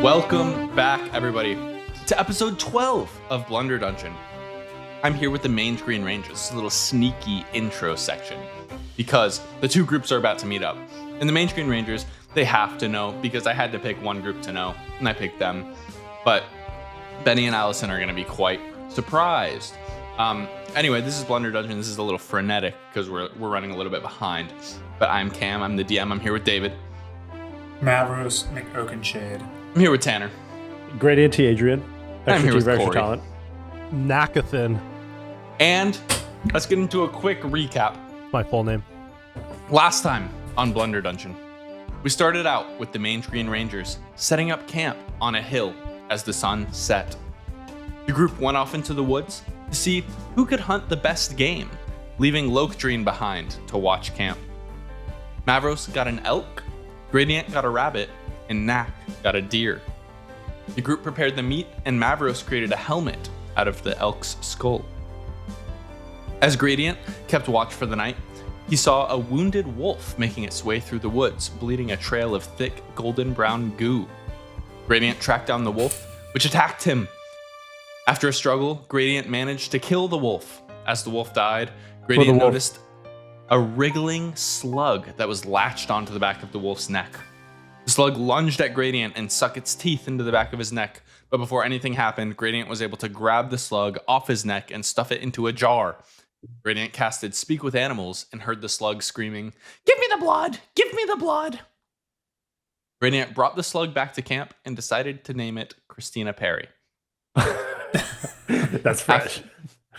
Welcome back, everybody, to episode 12 of Blunder Dungeon. I'm here with the Mange Green Rangers. This is a little sneaky intro section because the two groups are about to meet up. And the Mange Green Rangers, they have to know because I had to pick one group to know, and I picked them. But Benny and Allison are going to be quite surprised. Anyway, this is Blunder Dungeon. This is a little frenetic because we're running a little bit behind. But I'm Cam. I'm the DM. I'm here with David. Gravros McOakenshade. I'm here with Tanner. Gradient T. Adrian. I'm here with extra Corey. talent. Nakathan. And let's get into a quick recap. My full name. Last time on Blunder Dungeon, we started out with the Mange Green Rangers setting up camp on a hill as the sun set. The group went off into the woods to see who could hunt the best game, leaving Reedchain behind to watch camp. Gravros got an elk, Gradient got a rabbit, and Nak got a deer. The group prepared the meat, and Gravros created a helmet out of the elk's skull. As Gradient kept watch for the night, he saw a wounded wolf making its way through the woods, bleeding a trail of thick golden brown goo. Gradient tracked down the wolf, which attacked him. After a struggle, Gradient managed to kill the wolf. As the wolf died, Gradient noticed a wriggling slug that was latched onto the back of the wolf's neck. The slug lunged at Gradient and sucked its teeth into the back of his neck, but before anything happened, Gradient was able to grab the slug off his neck and stuff it into a jar. Gradient casted Speak with Animals and heard the slug screaming, "Give me the blood! Give me the blood!" Gradient brought the slug back to camp and decided to name it Christina Perry. That's fresh.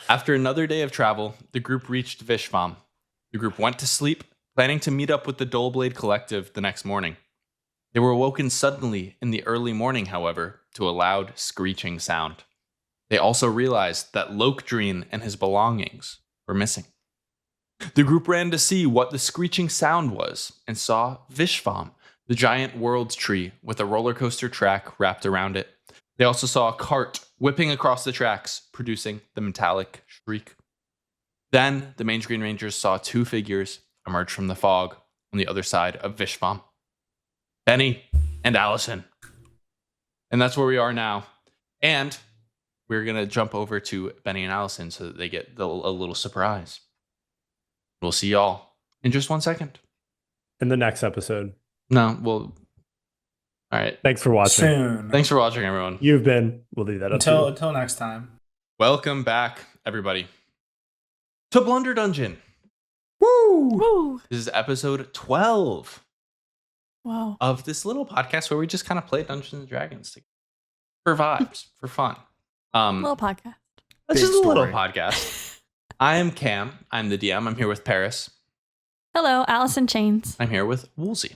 After another day of travel, the group reached Vishvam. The group went to sleep, planning to meet up with the Dullblade Collective the next morning. They were awoken suddenly in the early morning, however, to a loud screeching sound. They also realized that Reedchain and his belongings were missing. The group ran to see what the screeching sound was and saw Vishvam, the giant world tree with a roller coaster track wrapped around it. They also saw a cart whipping across the tracks, producing the metallic shriek. Then the Mange Green Rangers saw two figures emerge from the fog on the other side of Vishvam. Benny and Allison. And that's where we are now. And we're going to jump over to Benny and Allison so that they get a little surprise. We'll see y'all in just 1 second. In the next episode. No, well, all right. Thanks for watching. Soon. Thanks for watching, everyone. We'll leave that up to you. Until next time. Welcome back, everybody, to Blunder Dungeon. Woo! This is episode 12 Wow. of this little podcast where we just kind of play Dungeons and Dragons together for vibes, for fun. Little podcast. It's Big just a little story. podcast. I am Cam. I'm the DM. I'm here with Paris. Hello, Allison Chains. I'm here with Woolsey.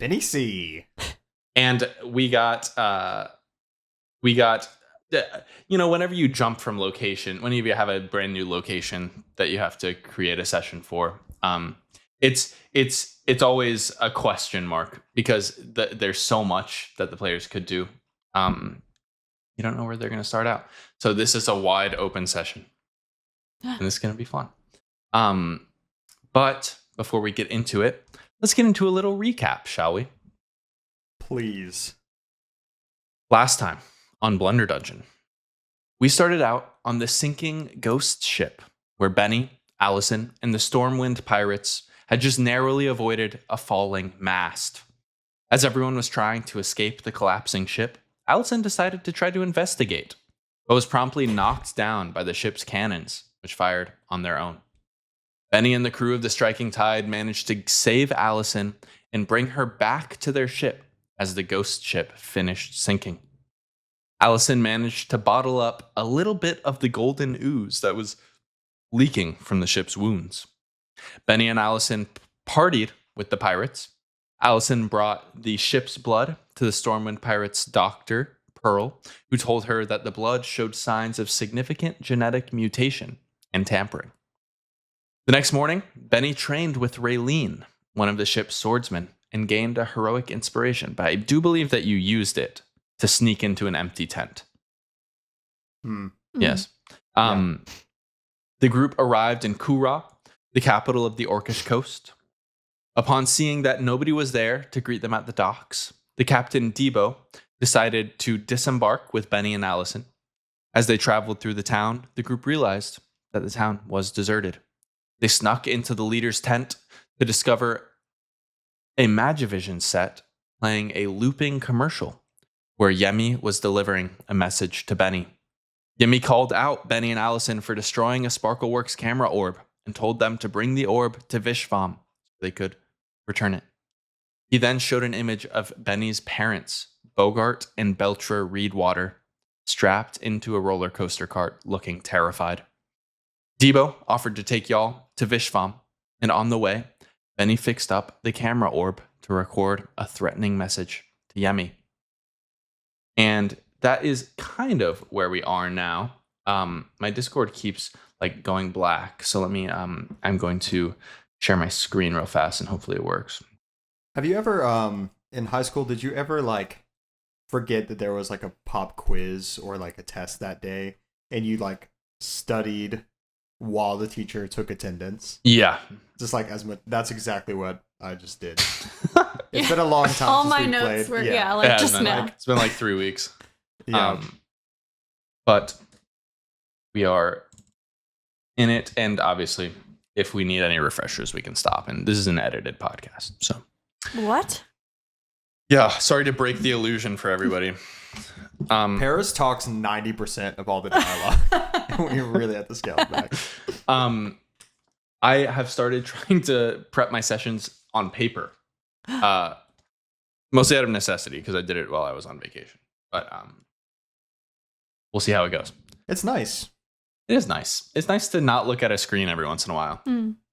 Benny C. And we got, whenever you jump from location, whenever you have a brand new location that you have to create a session for, it's always a question mark because there's so much that the players could do. You don't know where they're going to start out. So this is a wide open session, and it's going to be fun. But before we get into it, let's get into a little recap, shall we? Please. Last time on Blunder Dungeon, we started out on the sinking ghost ship where Benny, Allison, and the Stormwind pirates had just narrowly avoided a falling mast. As everyone was trying to escape the collapsing ship, Allison decided to try to investigate, but was promptly knocked down by the ship's cannons, which fired on their own. Benny and the crew of the Striking Tide managed to save Allison and bring her back to their ship as the ghost ship finished sinking. Allison managed to bottle up a little bit of the golden ooze that was leaking from the ship's wounds. Benny and Allison partied with the pirates. Allison brought the ship's blood to the Stormwind pirates' doctor, Pearl, who told her that the blood showed signs of significant genetic mutation and tampering. The next morning, Benny trained with Raylene, one of the ship's swordsmen, and gained a heroic inspiration, but I do believe that you used it to sneak into an empty tent. Yes. The group arrived in Kura, the capital of the Orcish coast. Upon seeing that nobody was there to greet them at the docks, the captain Debo decided to disembark with Benny and Allison. As they traveled through the town, the group realized that the town was deserted. They snuck into the leader's tent to discover a Magivision set playing a looping commercial where Yemi was delivering a message to Benny. Yemi called out Benny and Allison for destroying a Sparkleworks camera orb and told them to bring the orb to Vishvam so they could return it. He then showed an image of Benny's parents, Bogart and Beltra Reedwater, strapped into a roller coaster cart looking terrified. Debo offered to take y'all to Vishvam, and on the way, Benny fixed up the camera orb to record a threatening message to Yemi. And that is kind of where we are now. My Discord keeps like going black, so let me. I'm going to share my screen real fast, and hopefully it works. Have you ever, in high school, did you ever like forget that there was like a pop quiz or like a test that day, and you like studied while the teacher took attendance? Yeah, just like as much. That's exactly what I just did. It's been a long time. All since my we notes played. were Yeah. like just now. Like, it's been like 3 weeks. Yeah. But we are in it, and obviously, if we need any refreshers, we can stop. And this is an edited podcast, so. What? Yeah, sorry to break the illusion for everybody. Paris talks 90% of all the dialogue. We really have to scale it back. I have started trying to prep my sessions on paper, mostly out of necessity because I did it while I was on vacation. But we'll see how it goes. It's nice. It is nice. It's nice to not look at a screen every once in a while.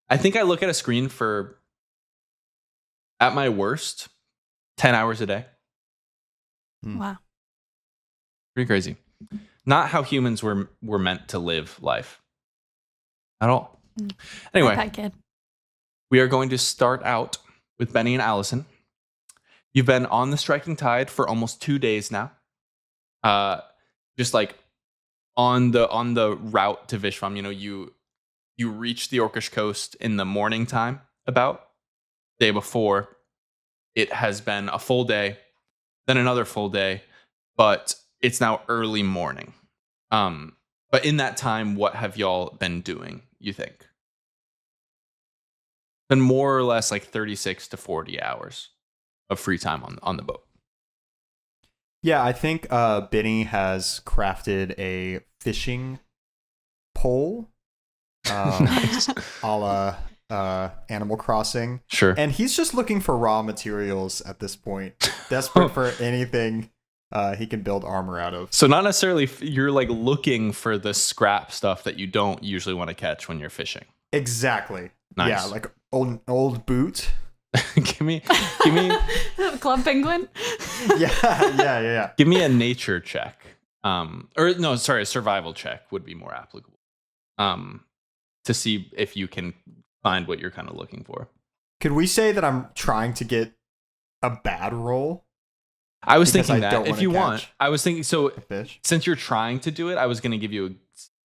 I think I look at a screen for, at my worst, 10 hours a day. Wow. Pretty crazy. Not how humans were meant to live life at all. Anyway, iPad kid. we are going to start out with Benny and Allison. You've been on the striking tide for almost 2 days now. Just like on the route to Vishvam, you reach the Orcish coast in the morning time. About day before, it has been a full day, then another full day, but it's now early morning. But in that time, what have y'all been doing, you think? Been more or less like 36 to 40 hours of free time on the boat. Yeah, I think Benny has crafted a fishing pole, Nice. a la Animal Crossing. Sure. And he's just looking for raw materials at this point, desperate for anything he can build armor out of. So not necessarily you're like looking for the scrap stuff that you don't usually want to catch when you're fishing. Exactly. Nice. Yeah, like old boot. give me Club Penguin. Yeah. give me a nature check. A survival check would be more applicable. To see if you can find what you're kind of looking for. Could we say that I'm trying to get a bad roll? I was Because thinking I that don't if wanna you want, catch I was thinking so. A fish? Since you're trying to do it, I was going to give you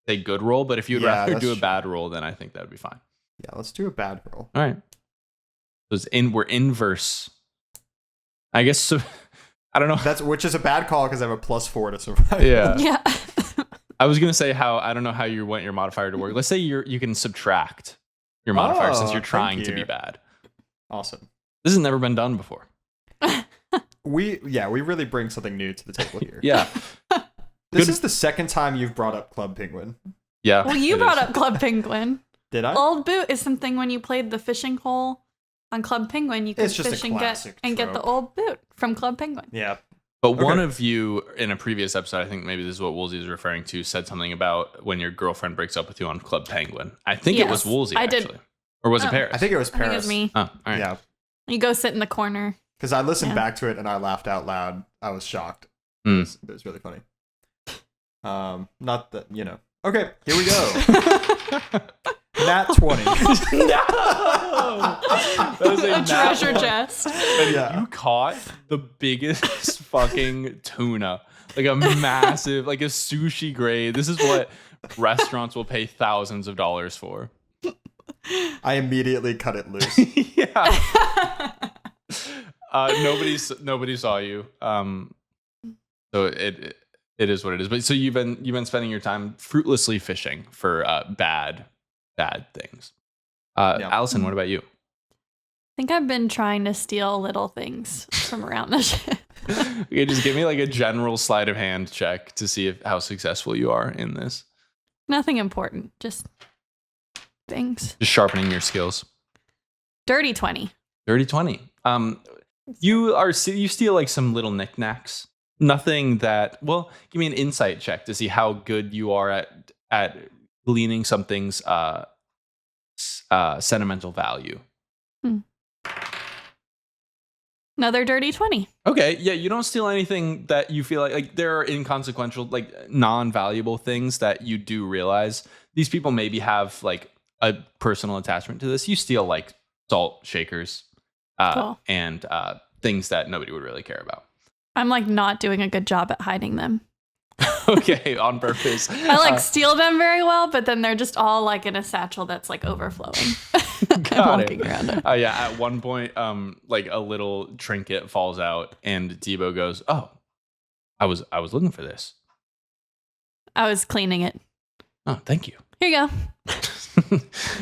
a good roll, but if you'd Yeah, rather that's do a true. bad roll, then I think that would be fine. Yeah, let's do a bad roll. All right. We're inverse. I guess so. I don't know. Which is a bad call because I have a +4 to survive. Yeah. Yeah. I was going to say I don't know how you want your modifier to work. Let's say you can subtract your modifier since you're thank trying to you. be bad. Awesome. This has never been done before. We really bring something new to the table here. Yeah. This Good. is the second time you've brought up Club Penguin. Yeah. Well, you it brought is. up Club Penguin. Did I? Old boot is something when you played the fishing hole on Club Penguin, you could It's just a fish and get classic get the trope. old boot from Club Penguin. Yeah. But one Okay. of you in a previous episode, I think maybe this is what Woolsey is referring to, said something about when your girlfriend breaks up with you on Club Penguin. I think it was Yes, Woolsey, I did. actually. Or was it Oh. Paris? I think it was I think it Paris. was me. Oh, all right. Yeah. You go sit in the corner. Because I listened Yeah. back to it and I laughed out loud. I was shocked. Mm. It was really funny. Not that, Okay, here we go. Nat 20. That was A nat treasure one. chest. And Yeah. you caught the biggest fucking tuna. Like a massive, like a sushi grade. This is what restaurants will pay thousands of dollars for. I immediately cut it loose. Yeah. Nobody saw you. So it is what it is. But so you've been spending your time fruitlessly fishing for bad things. Allison, what about you? I think I've been trying to steal little things from around the ship. Okay, just give me like a general sleight of hand check to see how successful you are in this. Nothing important, just things. Just sharpening your skills. Dirty 20. Dirty 20. You steal like some little knickknacks. Nothing that. Well, give me an insight check to see how good you are at gleaning something's sentimental value. Another dirty 20. Okay, yeah, you don't steal anything that you feel like there are inconsequential, like non-valuable things that you do realize these people maybe have like a personal attachment to this. You steal like salt shakers Cool. and things that nobody would really care about. I'm like not doing a good job at hiding them. Okay, on purpose. I like steal them very well, but then they're just all like in a satchel that's like overflowing. Got walking it. around it. Yeah, at one point, like a little trinket falls out, and Debo goes, "Oh, I was looking for this." I was cleaning it. Oh, thank you. Here you go.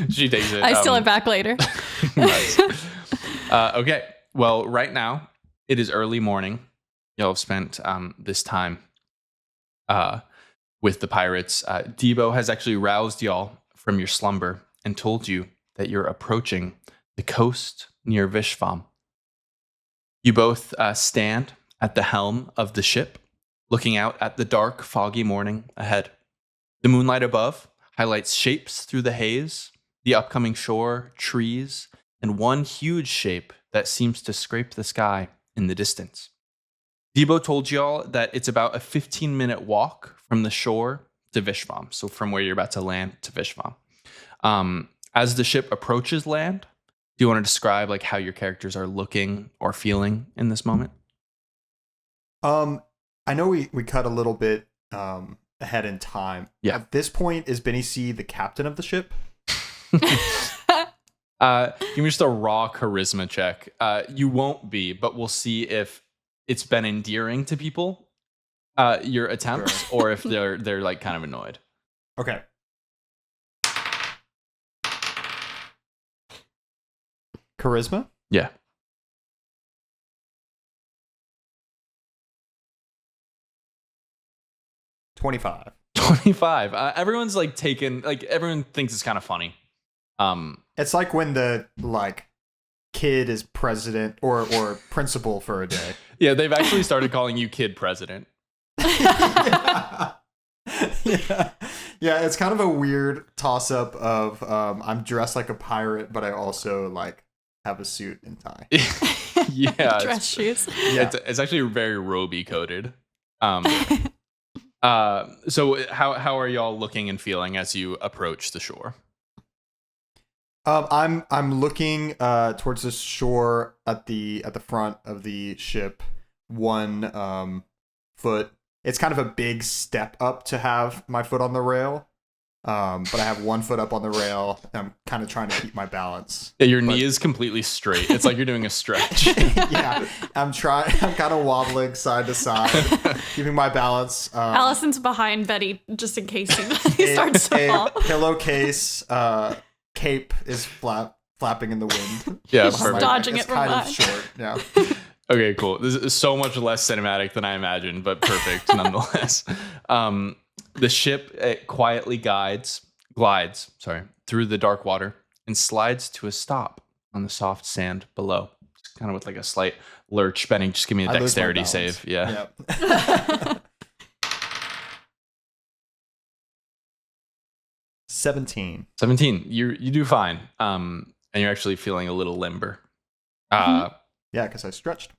She takes it. I steal it back later. Nice. Okay. Well, right now it is early morning. Y'all have spent this time with the pirates. Debo has actually roused y'all from your slumber and told you that you're approaching the coast near Vishvam. You both stand at the helm of the ship, looking out at the dark, foggy morning ahead. The moonlight above highlights shapes through the haze, the upcoming shore, trees, and one huge shape that seems to scrape the sky in the distance. Debo told y'all that it's about a 15-minute walk from the shore to Vishvam, so from where you're about to land to Vishvam. As the ship approaches land, do you want to describe like how your characters are looking or feeling in this moment? I know we cut a little bit ahead in time. Yeah. At this point, is Benny C the captain of the ship? Give me just a raw charisma check. You won't be, but we'll see if it's been endearing to people, your attempts, or if they're like kind of annoyed. Okay. Charisma? Yeah. $25. 25. Everyone's like everyone thinks it's kind of funny. It's like when the like kid is president or principal for a day. Yeah, they've actually started calling you kid president. Yeah. Yeah, it's kind of a weird toss up of I'm dressed like a pirate, but I also like have a suit and tie. Yeah. Dress shoes. Yeah. It's actually very roby coded. So how are y'all looking and feeling as you approach the shore? I'm looking towards the shore at the front of the ship. One foot. It's kind of a big step up to have my foot on the rail. But I have 1 foot up on the rail. I'm kind of trying to keep my balance. Yeah, your knee is completely straight. It's like you're doing a stretch. Yeah, I'm kind of wobbling side to side, keeping my balance. Allison's behind Betty just in case he starts to fall. Pillowcase, cape is flapping in the wind. Yeah, He's perfect. dodging It's it from kind of behind. short. Yeah. Okay, cool. This is so much less cinematic than I imagined, but perfect nonetheless. The ship quietly glides through the dark water and slides to a stop on the soft sand below. Just kind of with like a slight lurch. Benny, just give me a I lose my dexterity balance. save. Yeah. Yep. 17. 17. You do fine. And you're actually feeling a little limber. Yeah, because I stretched.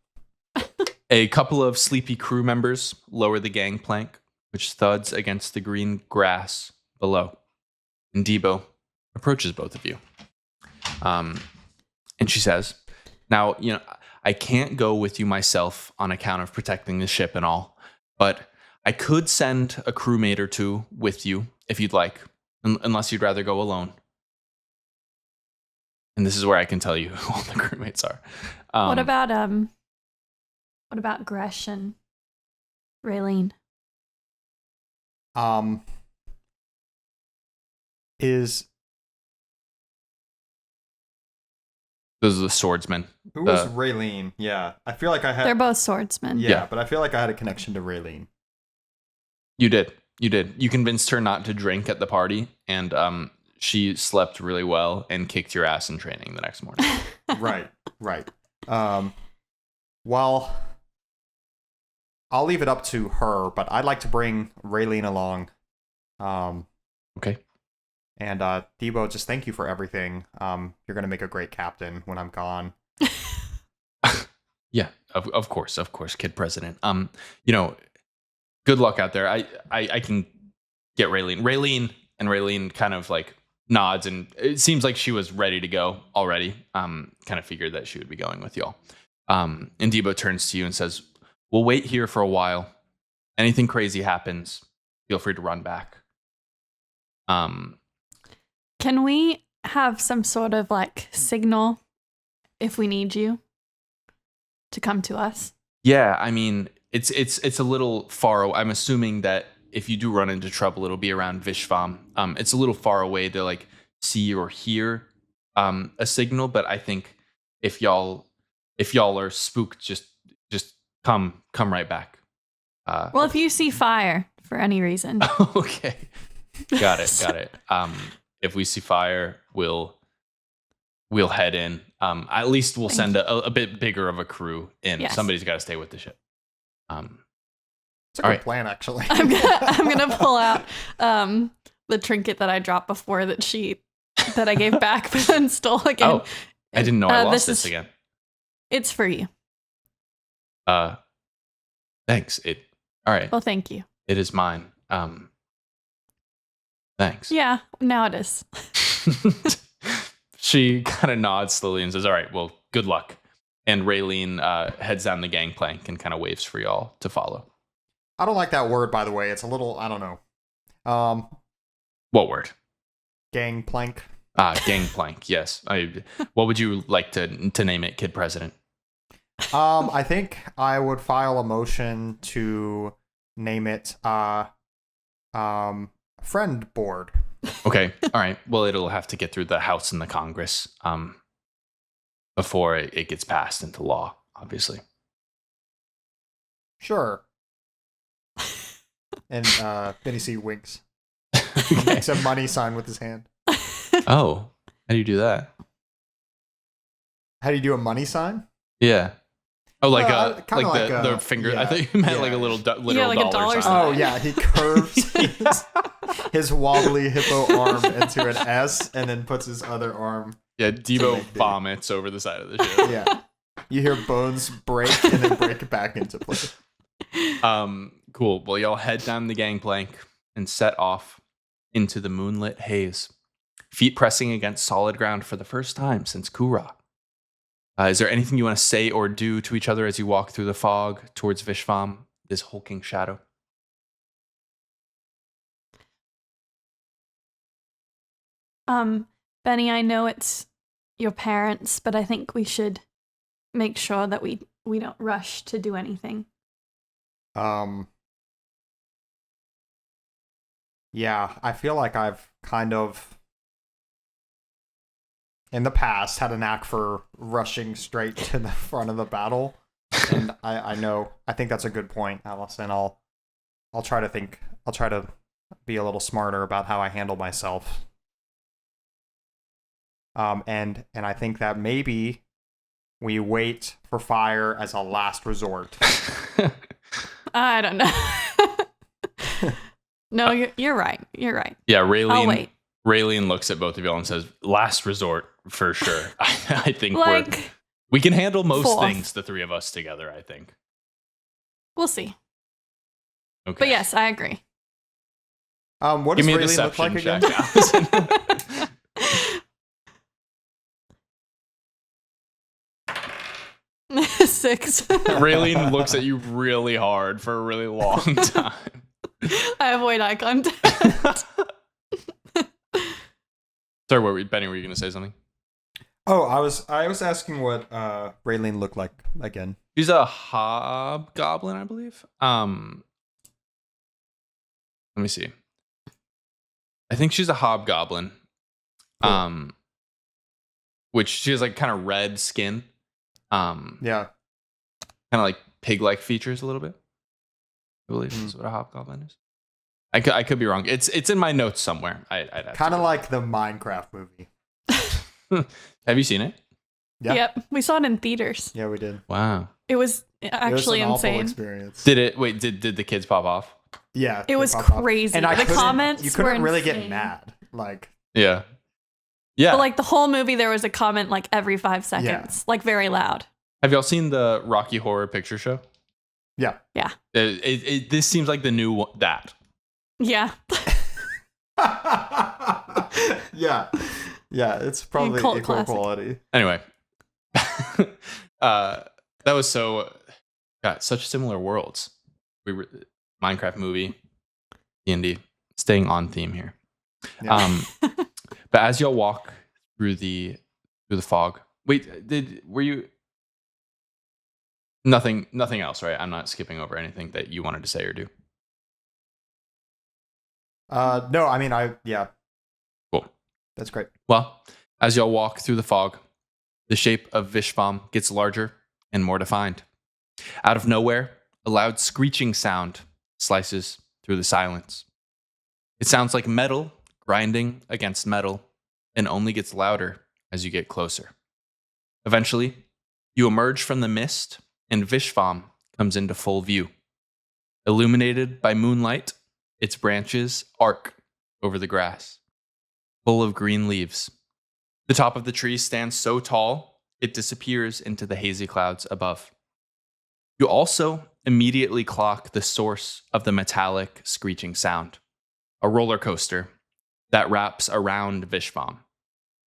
A couple of sleepy crew members lower the gangplank, which thuds against the green grass below. And Debo approaches both of you. And she says, now, I can't go with you myself on account of protecting the ship and all, but I could send a crewmate or two with you if you'd like, unless you'd rather go alone. And this is where I can tell you who all the crewmates are. What about Gresh and Raylene? Is Those are the swordsmen. who was Raylene? Yeah, I feel like I had. They're both swordsmen. Yeah, but I feel like I had a connection to Raylene. You did. You convinced her not to drink at the party, and she slept really well and kicked your ass in training the next morning. Right. Well, I'll leave it up to her, but I'd like to bring Raylene along. Okay. And Debo, just thank you for everything. You're gonna make a great captain when I'm gone. Yeah, of course, kid president. Good luck out there. I can get Raylene. Raylene kind of like nods, and it seems like she was ready to go already. Kind of figured that she would be going with y'all. And Debo turns to you and says, "We'll wait here for a while. Anything crazy happens, feel free to run back." Can we have some sort of like signal if we need you to come to us? Yeah, I mean, it's a little far. I'm assuming that if you do run into trouble, it'll be around Vishvam. It's a little far away to like see or hear a signal, but I think if y'all are spooked, just come right back. Well, if you see fire for any reason. Okay. Got it. If we see fire, we'll head in. At least we'll send a bit bigger of a crew in. Yes. Somebody's got to stay with the ship. It's a good plan, actually. I'm gonna pull out the trinket that I dropped before that I gave back but then stole again. Oh, I didn't know I lost this again. It's for you. Thanks. All right. Well, thank you. It is mine. Thanks. Yeah, now it is. She kind of nods slowly and says, "All right, well, good luck." And Raylene heads down the gangplank and kind of waves for y'all to follow. I don't like that word, by the way. It's a little, I don't know. What word? Gangplank. Gangplank. Yes. What would you like to name it, Kid President? I think I would file a motion to name it friend board. Okay. All right. Well, it'll have to get through the House and the Congress before it gets passed into law, obviously. Sure. And Benny C winks. Okay. Makes a money sign with his hand. Oh, how do you do that? How do you do a money sign? Yeah. Oh, like the finger. yeah, I thought you meant yeah. like a little literal like a dollar dollar sign. Oh yeah, he curves his wobbly hippo arm into an S and then puts his other arm. Yeah, Debo vomits over the side of the ship. Yeah. You hear bones break and then break back into place. Cool. Well, y'all head down the gangplank and set off into the moonlit haze, feet pressing against solid ground for the first time since Kura. Is there anything you want to say or do to each other as you walk through the fog towards Vishvam, this hulking shadow? Benny, I know it's your parents, but I think we should make sure that we don't rush to do anything. Yeah, I feel like I've kind of in the past had a knack for rushing straight to the front of the battle. And I think that's a good point, Allison. I'll try to be a little smarter about how I handle myself. And I think that maybe we wait for fire as a last resort. I don't know. No, you're right. You're right. Yeah, Raylene. I'll wait. Raylene looks at both of y'all and says, "Last resort for sure." I think Like, we can handle most fourth. things, the three of us together. I think. We'll see. Okay. But yes, I agree. What Give does me a Raylene look deception like again? check, Allison. 6. Raylene looks at you really hard for a really long time. I avoid eye contact. Sorry, Benny, were you going to say something? Oh, I was asking what Raylene looked like again. She's a hobgoblin, I believe. Let me see. I think she's a hobgoblin. Cool. Which she has like kind of red skin. Yeah. Kind of like pig-like features a little bit. I believe is what a hobgoblin is. I could be wrong. It's in my notes somewhere. I'd have Kind of like the Minecraft movie. Have you seen it? Yeah. Yep. We saw it in theaters. Yeah, we did. Wow. It was actually It was an awful insane. experience. Did the kids pop off? Yeah. It was popped off. crazy. And The comments you couldn't were really get insane. mad. Like, Yeah. Yeah. But like the whole movie, there was a comment like every 5 seconds, like very loud. Have y'all seen the Rocky Horror Picture Show? yeah. Yeah. This seems like the new that. Yeah. Yeah. Yeah, it's probably Cult equal classic. quality. Anyway, that was such similar worlds. We were Minecraft movie, D&D, staying on theme here. Yeah. But as y'all walk through the fog, wait, were you nothing else, right? I'm not skipping over anything that you wanted to say or do. No, I mean, yeah. Cool. That's great. Well, as y'all walk through the fog, the shape of Vishvam gets larger and more defined. Out of nowhere, a loud screeching sound slices through the silence. It sounds like metal grinding against metal and only gets louder as you get closer. Eventually, you emerge from the mist and Vishvam comes into full view. Illuminated by moonlight, its branches arc over the grass, full of green leaves. The top of the tree stands so tall, it disappears into the hazy clouds above. You also immediately clock the source of the metallic screeching sound, a roller coaster that wraps around Vishvam.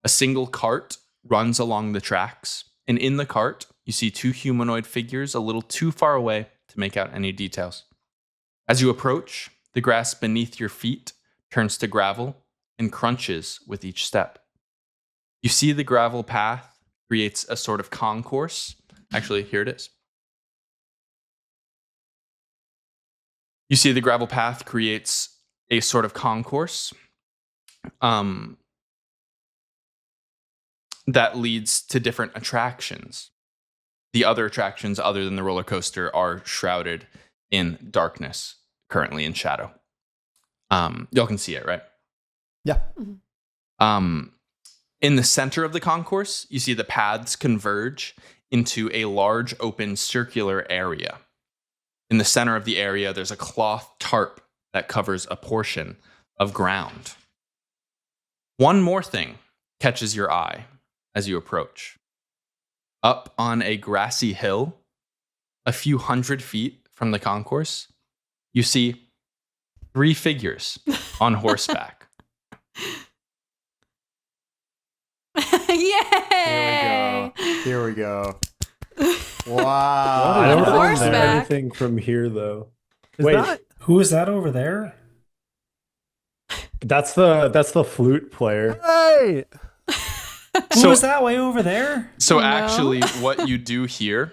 A single cart runs along the tracks, and in the cart, you see 2 humanoid figures a little too far away to make out any details. As you approach, the grass beneath your feet turns to gravel and crunches with each step. You see the gravel path creates a sort of concourse. Actually, here it is. You see the gravel path creates a sort of concourse that leads to different attractions. The other attractions, other than the roller coaster, are shrouded in darkness, currently in shadow. Y'all can see it, right? Yeah. In the center of the concourse, you see the paths converge into a large open circular area. In the center of the area, there's a cloth tarp that covers a portion of ground. One more thing catches your eye as you approach. Up on a grassy hill, a few hundred feet from the concourse, you see 3 figures on horseback. Yay! Here we go. I Wow. don't remember horseback. anything from here though. Is Wait, that who is that over there? that's the flute player. Hey, who So- is that way over there? So Oh, no. actually, what you do here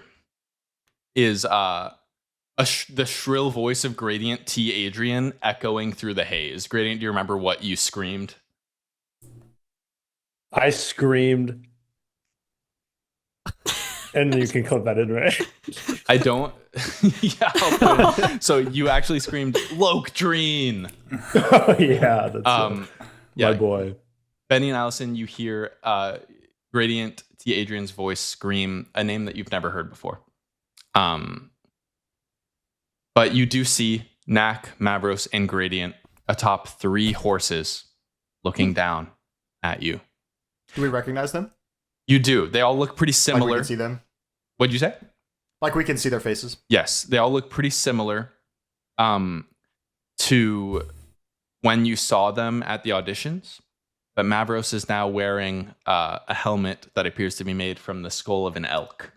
is the shrill voice of Gradient T. Adrian echoing through the haze. Gradient, do you remember what you screamed? I screamed, and you can clip that in, right? I don't. Yeah. I'll put it. So you actually screamed Lokdreen. Oh yeah, that's My my boy. Benny and Allison, you hear Gradient T. Adrian's voice scream a name that you've never heard before. But you do see Knack, Mavros, and Gradient atop 3 horses looking down at you. Do we recognize them? You do. They all look pretty Like we similar. can see them? What'd you say? Like we can see their faces? Yes, they all look pretty similar to when you saw them at the auditions. But Mavros is now wearing a helmet that appears to be made from the skull of an elk.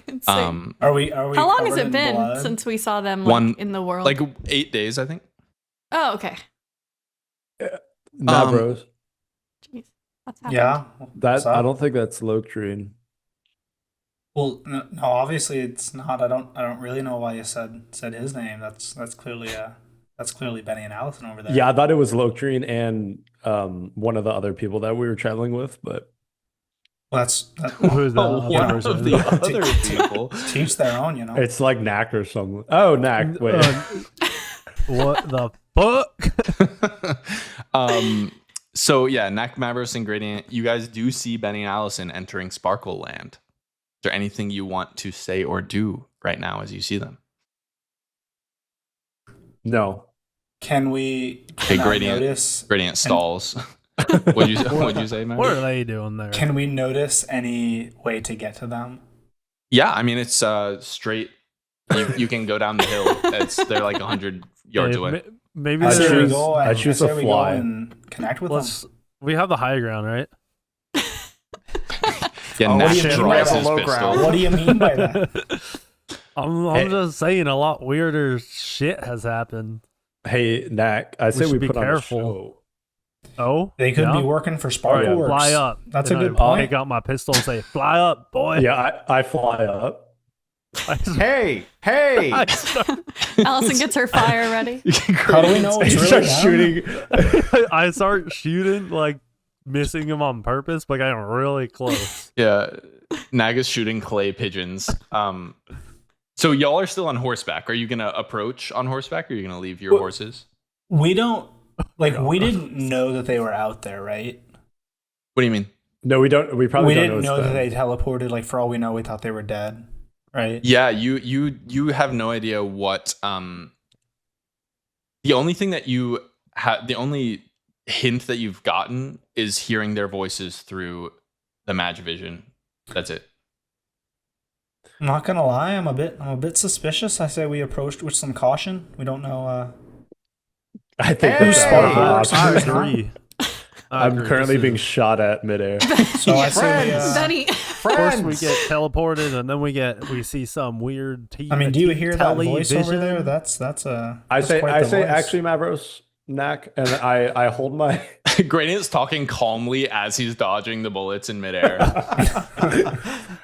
Insane. Are we? How long has covered it in been blood? since we saw them like, in the world? Like 8 days, I think. Oh, okay. Nabros. Jeez. What's happened? Yeah. what's I up? don't think that's Locrine. Well, no, obviously it's not. I don't really know why you said his name. That's clearly Benny and Allison over there. Yeah, I thought it was Locrine and one of the other people that we were traveling with, but Well, Who's the Oh, other one person? of the other people. teach their own, you know. it's like Knack or something. Oh, Knack. Wait. What the fuck? So yeah, Knack, Mavros, and Gradient, you guys do see Benny and Allison entering Sparkle Land. Is there anything you want to say or do right now as you see them? No. Can we? Okay, Can I Gradient. notice? Gradient stalls. What'd you say, Mavros? What are they doing there? Can we notice any way to get to them? Yeah, I mean it's straight. You can go down the hill. They're like 100 yards Hey, away. Maybe I I say we choose- go I and choose I say to we go fly. and connect with let's. them. We have the high ground, right? Yeah, Oh, what Knack do you mean draws by his the low pistol. ground? What do you mean by that? I'm Hey. just saying a lot weirder shit has happened. Hey, Knack, I say we should be put careful. on a show. Oh, They could yeah? be working for Oh, Sparkle yeah. Works. Fly up. That's a And good I point. Take out my pistol and say, "Fly up, boy!" Yeah, I fly up. Hey, hey! I start, Allison gets her fire ready. How do we know it's He really starts them? shooting. I start shooting, like missing him on purpose, but I'm really close. Yeah, Nag is shooting clay pigeons. So y'all are still on horseback. Are you gonna approach on horseback, or are you gonna leave your Well- horses? We don't we didn't know that they were out there, right? What do you mean? No, we don't. We probably We don't didn't know know it's that them. they teleported. Like for all we know, we thought they were dead, right? Yeah, you have no idea what. The only thing that you the only hint that you've gotten is hearing their voices through the Magivision. That's it. I'm not gonna lie, I'm a bit suspicious. I say we approached with some caution. We don't know. I think Hey! that's Sparkle the Works option. I Who's not? agree. I'm currently being shot at midair. So I say we. Friends! Benny. First we get teleported, and then we see some weird TV. I mean, do you hear that voice over television. there? That's a. I that's say quite the voice. actually Mavros, Knack, and I hold my Gradient's talking calmly as he's dodging the bullets in midair.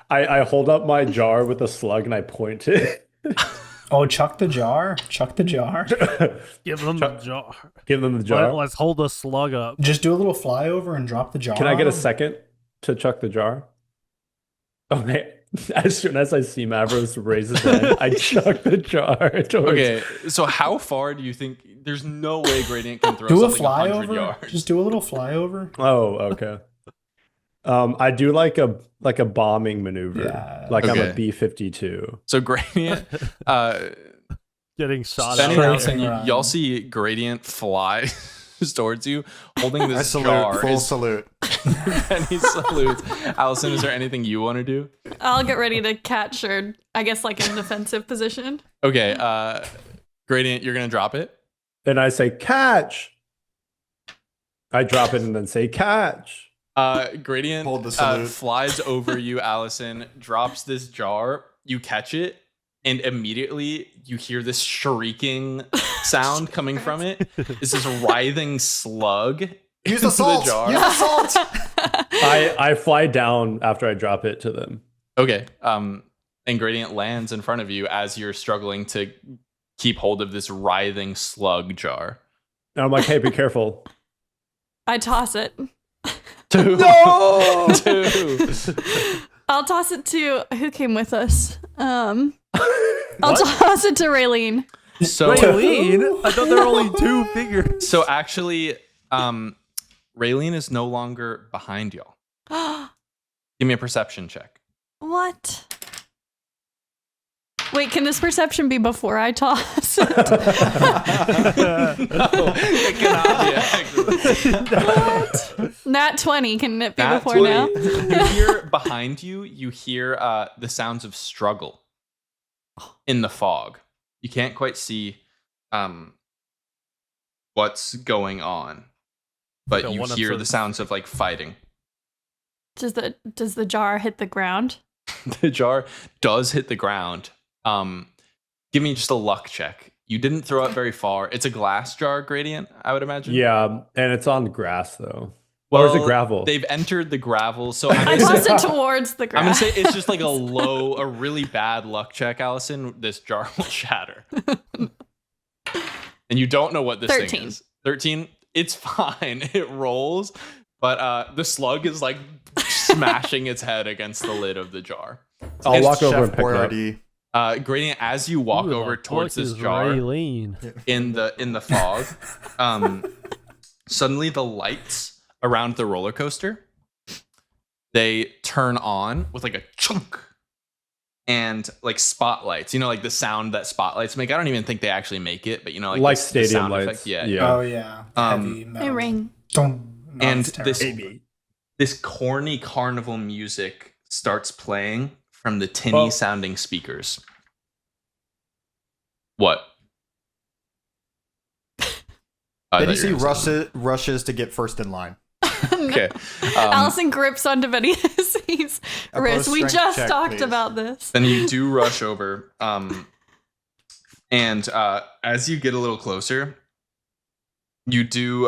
I hold up my jar with a slug and I point it. Oh, chuck the jar! Chuck the jar! Give them the jar. Give them the jar. Let's hold the slug up. Just do a little flyover and drop the jar. Can I get a on 'em. second to chuck the jar? Oh man. As soon as I see Mavros raise his hand, I chuck the jar towards Okay, so how far do you think? There's no way Gradient can throw Do a something 100 flyover. yards. Just do a little flyover. Oh, okay. I do like a bombing maneuver. Yeah. Like I'm a Okay. B-52. So Gradient, Getting shot Benny at. and Racing Allison, around. y'all see Gradient fly towards you, holding I this salute, jar. full salute. And he salutes. Allison, is there anything you want to do? I'll get ready to catch her, I guess, like in defensive position. Okay, Gradient, you're gonna drop it. And I say, catch. I drop it and then say, catch. Gradient Hold the salute. flies over you, Allison, drops this jar. You catch it, and immediately you hear this shrieking sound coming from it. It's this writhing slug. Use the salt. jar. Use the salt. I fly down after I drop it to them. Okay. And Gradient lands in front of you as you're struggling to keep hold of this writhing slug jar. And I'm like, hey, be careful. I toss it. Two. No! Two. I'll toss it to who came with us. I'll toss it to Raylene. So, Raylene? I thought there were only two figures. so actually, Raylene is no longer behind y'all. Give me a perception check. What? Wait, can this perception be before I toss it? No, it cannot be actually. Nat 20, can it be Nat before 20. now? You hear behind you, you hear the sounds of struggle in the fog. You can't quite see what's going on, but So you one hear episode- the sounds of like fighting. Does the jar hit the ground? The jar does hit the ground. Give me just a luck check. You didn't throw it very far. It's a glass jar, Gradient, I would imagine. Yeah, and it's on grass though. Or is it gravel? They've entered the gravel, so I tossed it towards the I'm gonna grass. say it's just like a really bad luck check, Allison. This jar will shatter. And you don't know what this 13. thing is. 13? It's fine. It rolls, but the slug is like smashing its head against the lid of the jar. I'll It's walk over Chef and pick it up. Boyardee. Gradient, as you walk Ooh, over the towards fork this is jar Raylene. in the fog, suddenly the lights around the roller coaster, they turn on with like a chunk and like spotlights, like the sound that spotlights make. I don't even think they actually make it, but Like the stadium sound lights. effect. Yeah. Oh yeah. Heavy metal. They ring. No, And it's terrible. this corny carnival music starts playing from the tinny sounding speakers. What? Then you see rushes to get first in line. Okay. Allison grips onto Benny's wrist. We strength just check, talked please. about this. Then you do rush over. And as you get a little closer, you do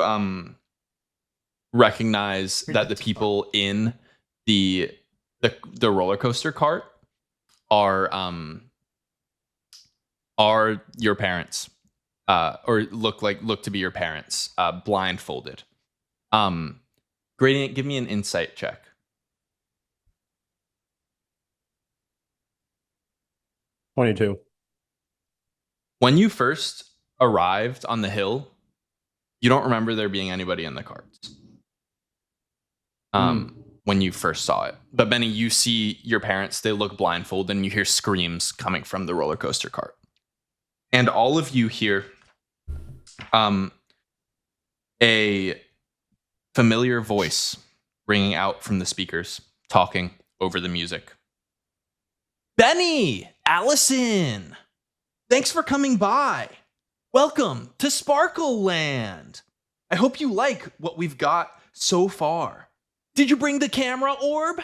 recognize that the people in the roller coaster cart are your parents, or look to be your parents, blindfolded. Gradient, give me an insight check. 22. When you first arrived on the hill, you don't remember there being anybody in the carts. When you first saw it. But Benny, you see your parents, they look blindfolded, and you hear screams coming from the roller coaster cart. And all of you hear a familiar voice ringing out from the speakers, talking over the music. Benny! Allison! Thanks for coming by. Welcome to Sparkle Land. I hope you like what we've got so far. Did you bring the camera orb?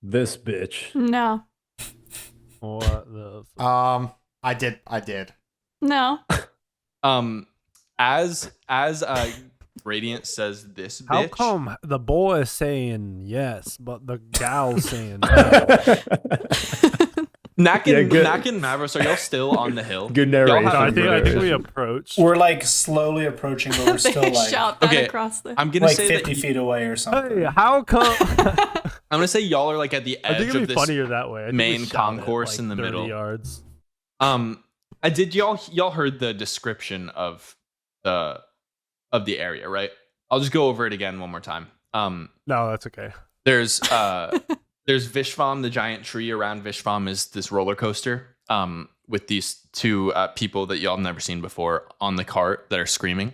This bitch. No. What the? I did. No. As Radiant says this bitch. How come the boy is saying yes, but the gal's saying no? Nak Yeah, and good. Mavros, are y'all still on the hill? Good Y'all narration. have- I think Narration. we approached. We're like slowly approaching, but we're still They like shout that Okay, across the. I'm gonna like say 50 that feet away or something. Hey, how come? I'm gonna say y'all are like at the I think edge it'd of be this. funnier that way. I think we main shout it, concourse like, in the 30 middle. yards. I did y'all heard the description of the area, right? I'll just go over it again one more time. No, that's okay. There's Vishvam, the giant tree. Around Vishvam is this roller coaster with these two people that y'all have never seen before on the cart that are screaming.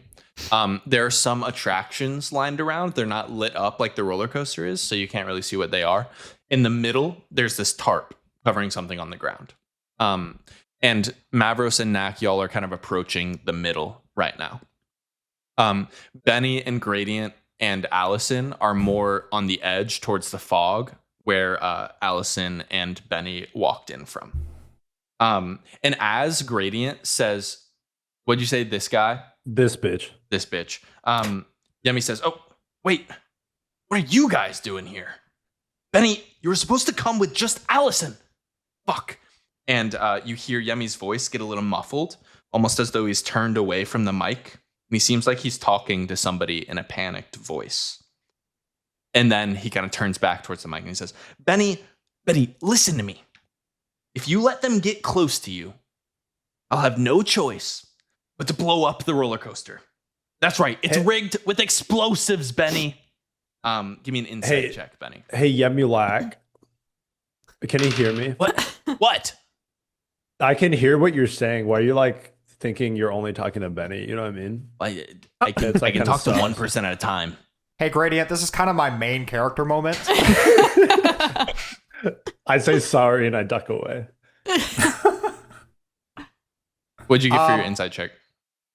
There are some attractions lined around. They're not lit up like the roller coaster is, so you can't really see what they are. In the middle, there's this tarp covering something on the ground. And Mavros and Nak, y'all are kind of approaching the middle right now. Benny and Gradient and Allison are more on the edge towards the fog where Allison and Benny walked in from. And as Gradient says, what'd you say, this guy? This bitch. This bitch. Yemi says, oh, wait, what are you guys doing here? Benny, you were supposed to come with just Allison. Fuck. And you hear Yemi's voice get a little muffled, almost as though he's turned away from the mic. And he seems like he's talking to somebody in a panicked voice. And then he kind of turns back towards the mic and he says, Benny, listen to me. If you let them get close to you, I'll have no choice but to blow up the roller coaster. That's right. It's rigged with explosives, Benny. Give me an insight check, Benny. Hey, Yemulak. Can you hear me? What? I can hear what you're saying. Why are you like thinking you're only talking to Benny? You know what I mean? I can It's like kinda talk to sucks. one person at a time. Hey, Gradient, this is kind of my main character moment. I say sorry and I duck away. What'd you get for your insight check?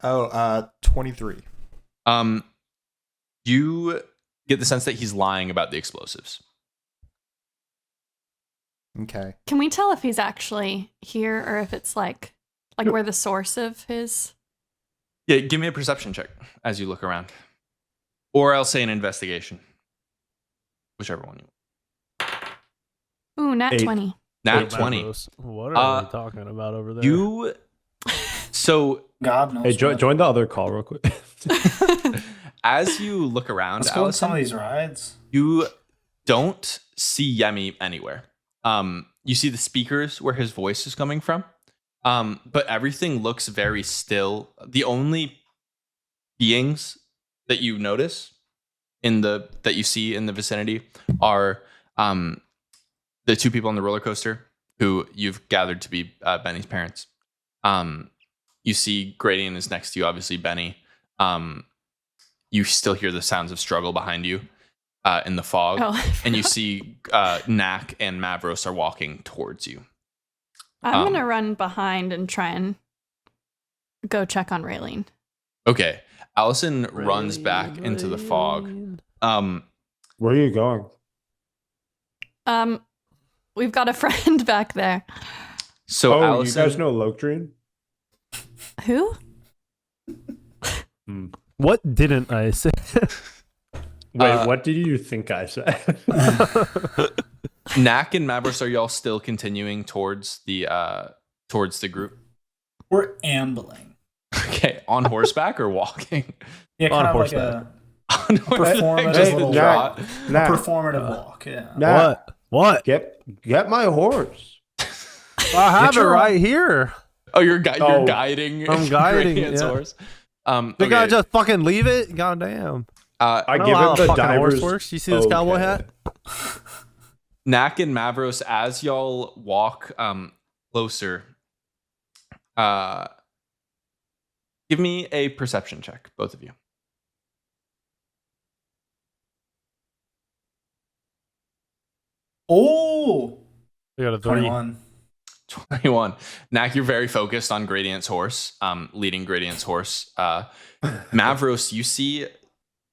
23. You get the sense that he's lying about the explosives. Okay. Can we tell if he's actually here or if it's like where the source of his? Yeah, give me a perception check as you look around. Or I'll say an investigation. Whichever one you want. Ooh, nat 8. 20. Nat Wait, 20. Macros, what are they talking about over there? So God knows. Hey, what. join the other call real quick. as you look around, Let's go on some of Allison, these rides. you don't see Yemi anywhere. You see the speakers where his voice is coming from. But everything looks very still. The only beings that you notice that you see in the vicinity are the two people on the roller coaster who you've gathered to be Benny's parents. You see Gradient is next to you, obviously Benny. You still hear the sounds of struggle behind you in the fog. And you see Knack and Mavros are walking towards you. I'm going to run behind and try and go check on Raylene. Okay. Allison runs back into the fog. Where are you going? We've got a friend back there. So Allison, you guys know Lokdreen? Who? What didn't I say? Wait, what did you think I said? Knack and Mavros, are y'all still continuing towards the group? We're ambling. Okay, on horseback or walking? Yeah, kind On of horseback. like a performative Hey, little Knack, a Knack, performative walk. Yeah. Knack, What? get my horse. I have it your- right here. Oh, you're guiding. I'm guiding Gradient's yeah. horse. Okay. Think I just fucking leave it? Goddamn. I know give how it the a fucking horse diver's. works. You see this cowboy hat? Knack and Mavros, as y'all walk closer, give me a perception check, both of you. Oh, We got a 3. 21. 21. Knack, you're very focused on Gradient's horse, leading Gradient's horse. Mavros, you see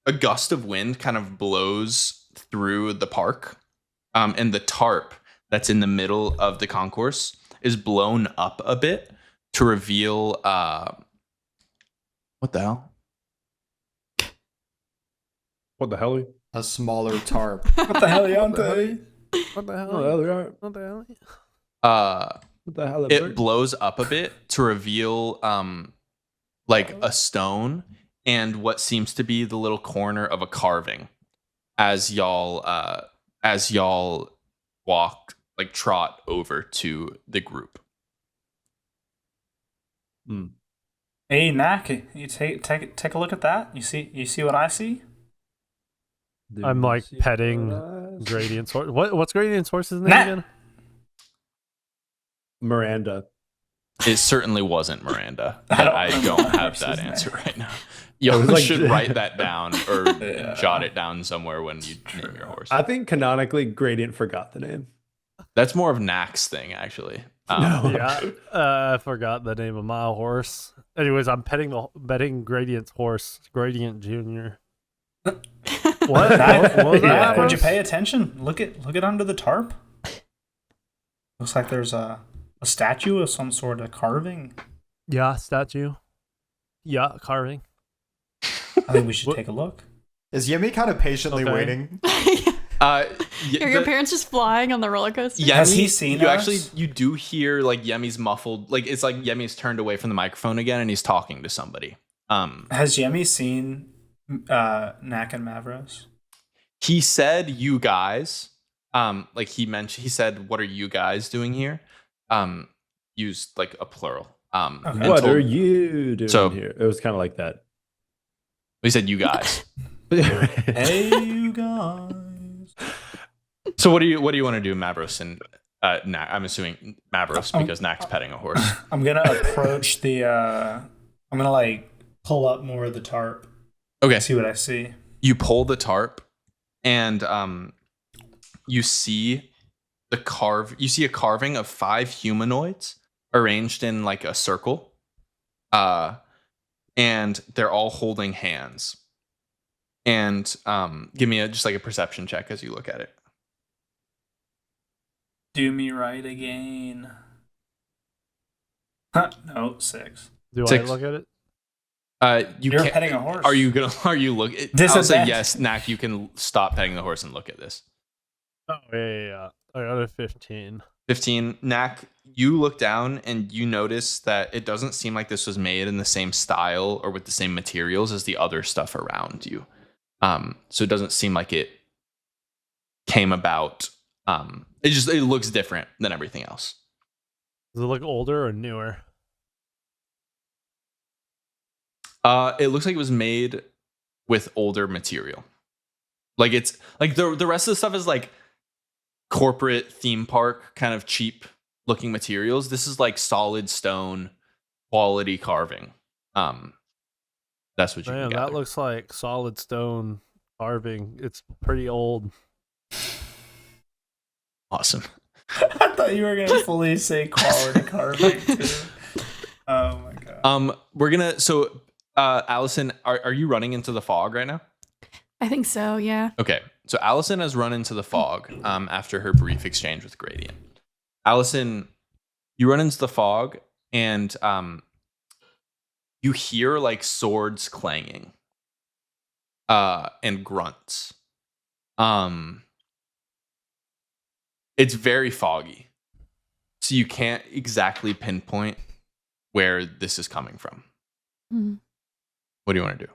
a gust of wind kind of blows through the park, and the tarp that's in the middle of the concourse is blown up a bit to reveal what the hell? What the hell? A smaller tarp. What the hell, Yante? What the hell? What the hell? What the hell? What the hell? It blows up a bit to reveal like a stone and what seems to be the little corner of a carving as y'all walk, like trot over to the group. Hey, Knack, you take a look at that. You see what I see? I'm like petting Gradient's horse. What's Gradient's horse's name Nat. again? Miranda. It certainly wasn't Miranda, but I don't have that answer right now. It You was like- should write that down or jot it down somewhere when you name your horse. I think canonically Gradient forgot the name. That's more of Knack's thing, actually. Yeah, I forgot the name of my horse. Anyways, I'm betting Gradient's horse, Gradient Junior. What? What was Knack, that? would you pay attention? Look at under the tarp. Looks like there's a statue of some sort of carving. Yeah, statue. Yeah, carving. I think we should take a look. Is Yemi kind of patiently Okay. waiting? Are your parents just flying on the roller coaster? Yemi, Has he seen you us? actually you do hear like Yemi's muffled, like it's like Yemi's turned away from the microphone again and he's talking to somebody. Has Yemi seen Knack and Mavros? He said you guys, like he said, what are you guys doing here? Used like a plural. and What told- are you doing So- here? It was kind of like that. He said you guys. Hey, you guys. So what do you want to do, Mavros and Knack? I'm assuming Mavros because Knack's petting a horse. I'm gonna approach the. I'm gonna like pull up more of the tarp. Okay. See what I see. You pull the tarp and you see a carving of 5 humanoids arranged in like a circle, and they're all holding hands. And give me just like a perception check as you look at it. Do me right again. Huh, no, 6. Do 6. I look at it? You You're can't, petting a horse. Are you gonna? Are you look? I'll say Disadvantage. yes, Knack. You can stop petting the horse and look at this. Oh yeah. I got a 15. 15. Knack, you look down and you notice that it doesn't seem like this was made in the same style or with the same materials as the other stuff around you. So it doesn't seem like it came about. It looks different than everything else. Does it look older or newer? It looks like it was made with older material. Like it's like the rest of the stuff is like corporate theme park kind of cheap looking materials. This is like solid stone quality carving. That's what you Man, can that gather. looks like solid stone carving. It's pretty old. Awesome. I thought you were gonna fully say quality carving too. Oh my god. We're gonna Allison, are you running into the fog right now? I think so, yeah. Okay, so Allison has run into the fog after her brief exchange with Gradient. Allison, you run into the fog and you hear like swords clanging and grunts. It's very foggy, so you can't exactly pinpoint where this is coming from. Mhm. What do you want to do?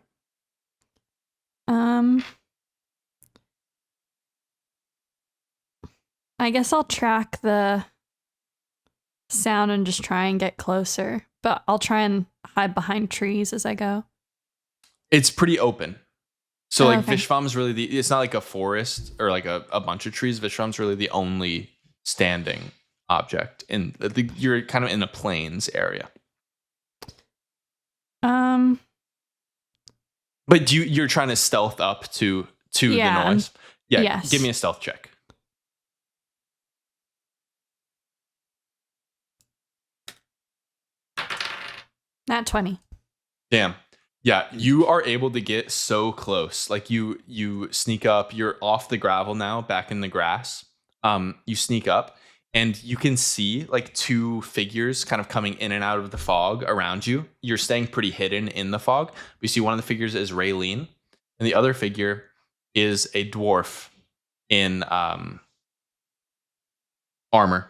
I guess I'll track the sound and just try and get closer, but I'll try and hide behind trees as I go. It's pretty open. So Oh, like okay. Vishvam's really it's not like a forest or like a bunch of trees. Vishvam's really the only standing object you're kind of in a plains area. But you're trying to stealth up to Yeah, the noise. Yeah, yes. Give me a stealth check. Nat 20. Damn. Yeah, you are able to get so close. Like you sneak up, you're off the gravel now, back in the grass. You sneak up and you can see like two figures kind of coming in and out of the fog around you. You're staying pretty hidden in the fog. We see one of the figures is Raylene, and the other figure is a dwarf in armor,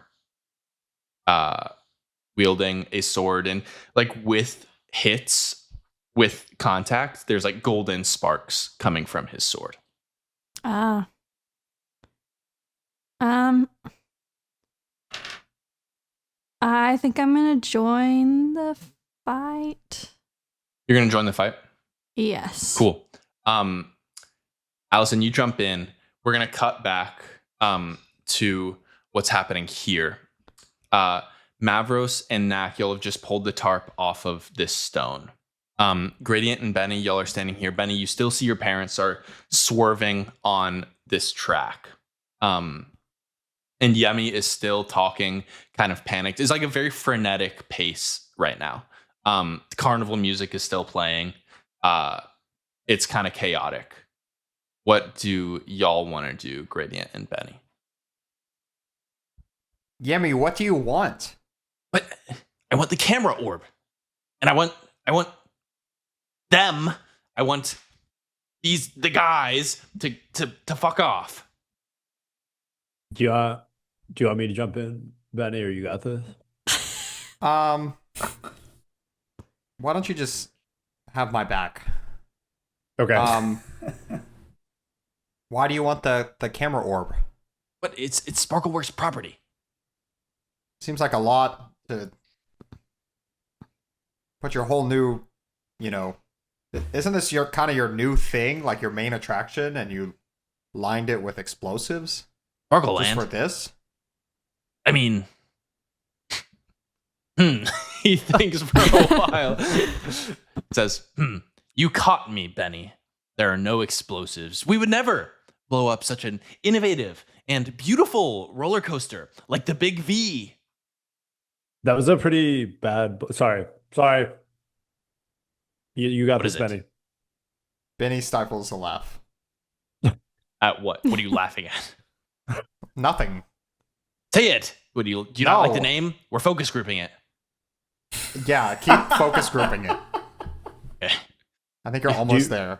wielding a sword, and like with hits, with contact, there's like golden sparks coming from his sword. I think I'm gonna join the fight. You're gonna join the fight? Yes. Cool. Allison, you jump in. We're gonna cut back to what's happening here. Mavros and Knack, y'all have just pulled the tarp off of this stone. Gradient and Benny, y'all are standing here. Benny, you still see your parents are swerving on this track. And Yemi is still talking, kind of panicked. It's like a very frenetic pace right now. Carnival music is still playing. It's kind of chaotic. What do y'all want to do, Gradient and Benny? Yemi, what do you want? But I want the camera orb. And I want them. I want the guys to fuck off. Do you want me to jump in, Benny, or you got this? Why don't you just have my back? Okay. Why do you want the camera orb? But it's Sparkleworks property. Seems like a lot to put your whole new, isn't this your your new thing, like your main attraction, and you lined it with explosives? Sparkle Just Land. for this? I mean, he thinks for a while. Says, you caught me, Benny. There are no explosives. We would never blow up such an innovative and beautiful roller coaster like the Big V. That was a pretty bad. Sorry. You got What this, is it? Benny. Benny stifles a laugh. At what? What are you laughing at? Nothing. Say it. Do you not like the No. name? We're focus grouping it. Yeah, keep focus grouping it. Okay. I think you're almost there.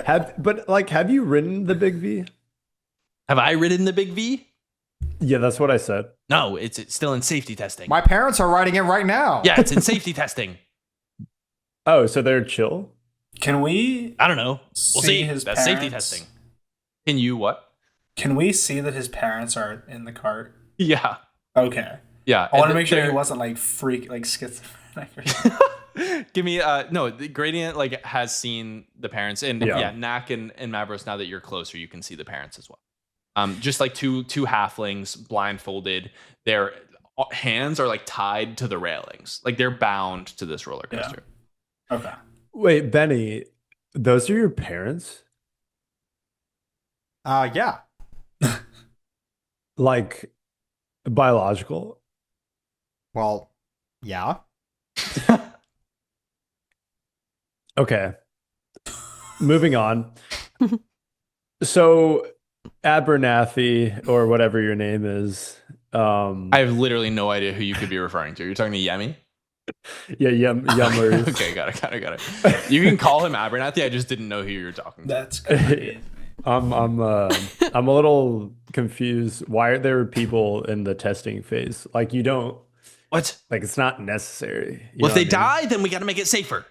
Have you ridden the Big V? Have I ridden the Big V? Yeah, that's what I said. No, it's still in safety testing. My parents are riding it right now. Yeah, it's in safety testing. Oh, so they're chill? Can we I don't know. We'll see. his That's safety parents? testing. Can you what? Can we see that his parents are in the cart? Yeah. Okay. Yeah. I want to and make sure he they're- wasn't like schizophrenic or something. Give me no, the Gradient like has seen the parents, and Yeah. Knack and Mavros, now that you're closer, you can see the parents as well. Just like two halflings blindfolded, their hands are like tied to the railings. Like they're bound to this roller coaster. Okay. Wait, Benny, those are your parents? Yeah. Like biological? Well, yeah. Okay. Moving on. So Abernathy, or whatever your name is. I have literally no idea who you could be referring to. You're talking to Yemi? Yeah, Yummers. Okay, got it. You can call him Abernathy. I just didn't know who you were talking to. That's good. I'm a little confused. Why are there people in the testing phase? Like you don't What? like it's not necessary. You Well, know if they what I mean? die, then we got to make it safer.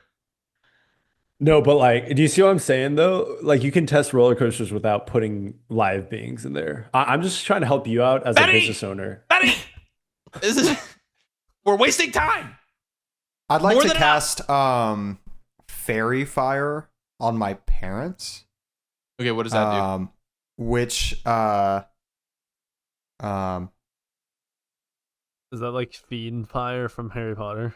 No, but like, do you see what I'm saying though? Like you can test roller coasters without putting live beings in there. I'm just trying to help you out as a Benny! business owner. Benny! We're wasting time. I'd like More to than cast fairy fire on my parents. Okay, what does that do? Which Is that like Fiend Fire from Harry Potter?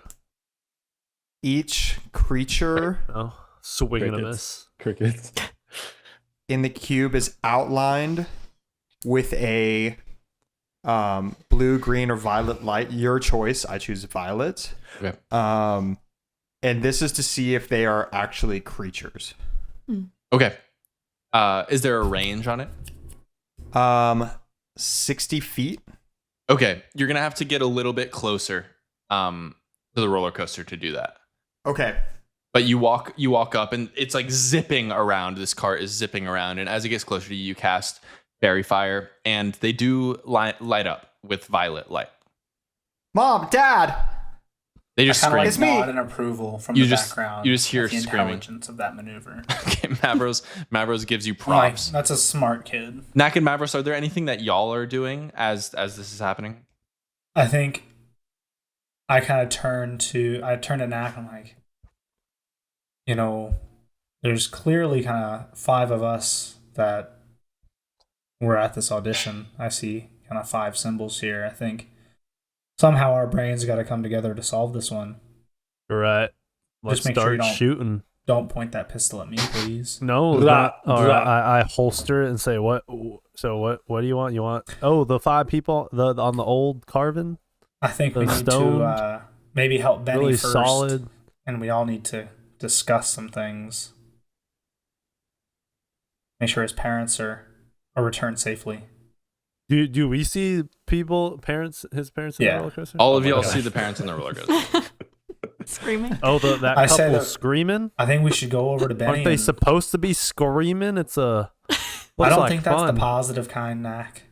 each creature Oh, swing and a Crickets. miss. Crickets. in the cube is outlined with a blue, green, or violet light. Your choice. I choose violet. Okay. And this is to see if they are actually creatures. Okay. Is there a range on it? 60 feet. Okay, you're gonna have to get a little bit closer to the roller coaster to do that. Okay. But you walk up, and it's like zipping around. This cart is zipping around, and as it gets closer to you, you cast Fairy Fire, and they do light up with violet light. Mom, Dad. They just I kind of scream. like It's me. nod in approval from You the just- background. you just hear at the screaming. intelligence of that maneuver. Okay, Mavros gives you I'm like, props. that's a smart kid. Knack and Mavros, are there anything that y'all are doing as this is happening? I think I kind of turn to Knack. I'm like, there's clearly kind of 5 of us that were at this audition. I see kind of 5 symbols here. I think somehow our brains got to come together to solve this one. Right. Let's make sure start you don't- shooting. Don't point that pistol at me, please. No, Blah, all blah. right, I holster it and say, "What? So what do you want? You want the 5 people on the old carving, I think we The need stone, to maybe help Benny really first, solid." and we all need to discuss some things. Make sure his parents are returned safely. Do we see his parents in Yeah. the roller coaster? All of my y'all gosh. see the parents in the roller coaster. Screaming. Oh, that I say couple that- screaming. I think we should go over to Benny. Aren't they and- supposed to be screaming? It's a. I looks don't like think that's fun. the positive kind, Knack.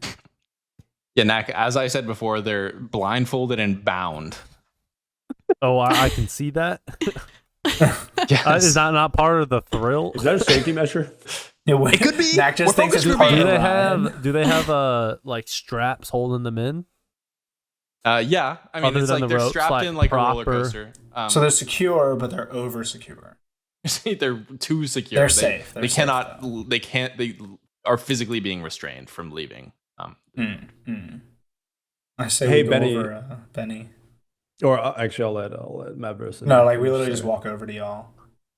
Yeah, Knack, as I said before, they're blindfolded and bound. Oh, I can see that. Yes. Is that not part of the thrill? Is that a safety measure? It could be. Knack just We're thinks it's focus part grouping. of Do the they ride. have like straps holding them in? Yeah, I mean, Other it's than like the they're ropes, strapped like in like a roller proper- coaster. So they're secure, but they're over secure. they're too secure. They're They- safe. They're They safe, cannot. though. They can't. They are physically being restrained from leaving. I say Hey, we go Benny. over Benny. Or actually, I'll let Mavros. No, like we literally just walk over to y'all.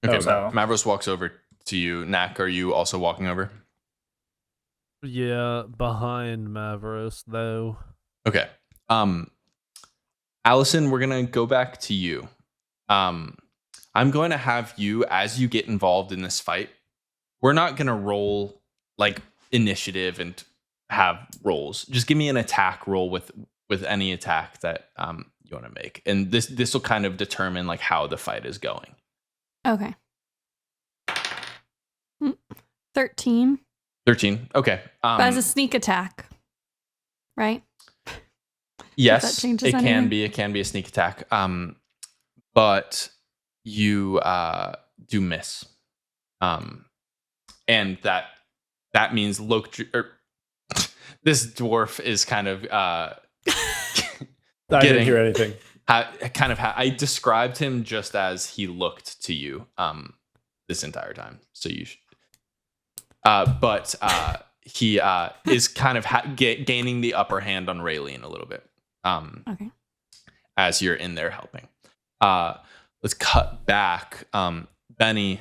Okay, Oh, so- Mavros walks over to you. Knack, are you also walking over? Yeah, behind Mavros though. Okay. Allison, we're gonna go back to you. I'm going to have you, as you get involved in this fight, we're not gonna roll like initiative and have rolls. Just give me an attack roll with any attack that you want to make, and this will kind of determine like how the fight is going. Okay. 13. 13. Okay. But as a sneak attack, right? Yes, that changes it can anything? be. It can be a sneak attack. But you do miss. And that means this dwarf is kind of I didn't hear anything. I described him just as he looked to you this entire time. So you should. But he is kind of gaining the upper hand on Raylene a little bit. Okay. As you're in there helping. Let's cut back. Benny,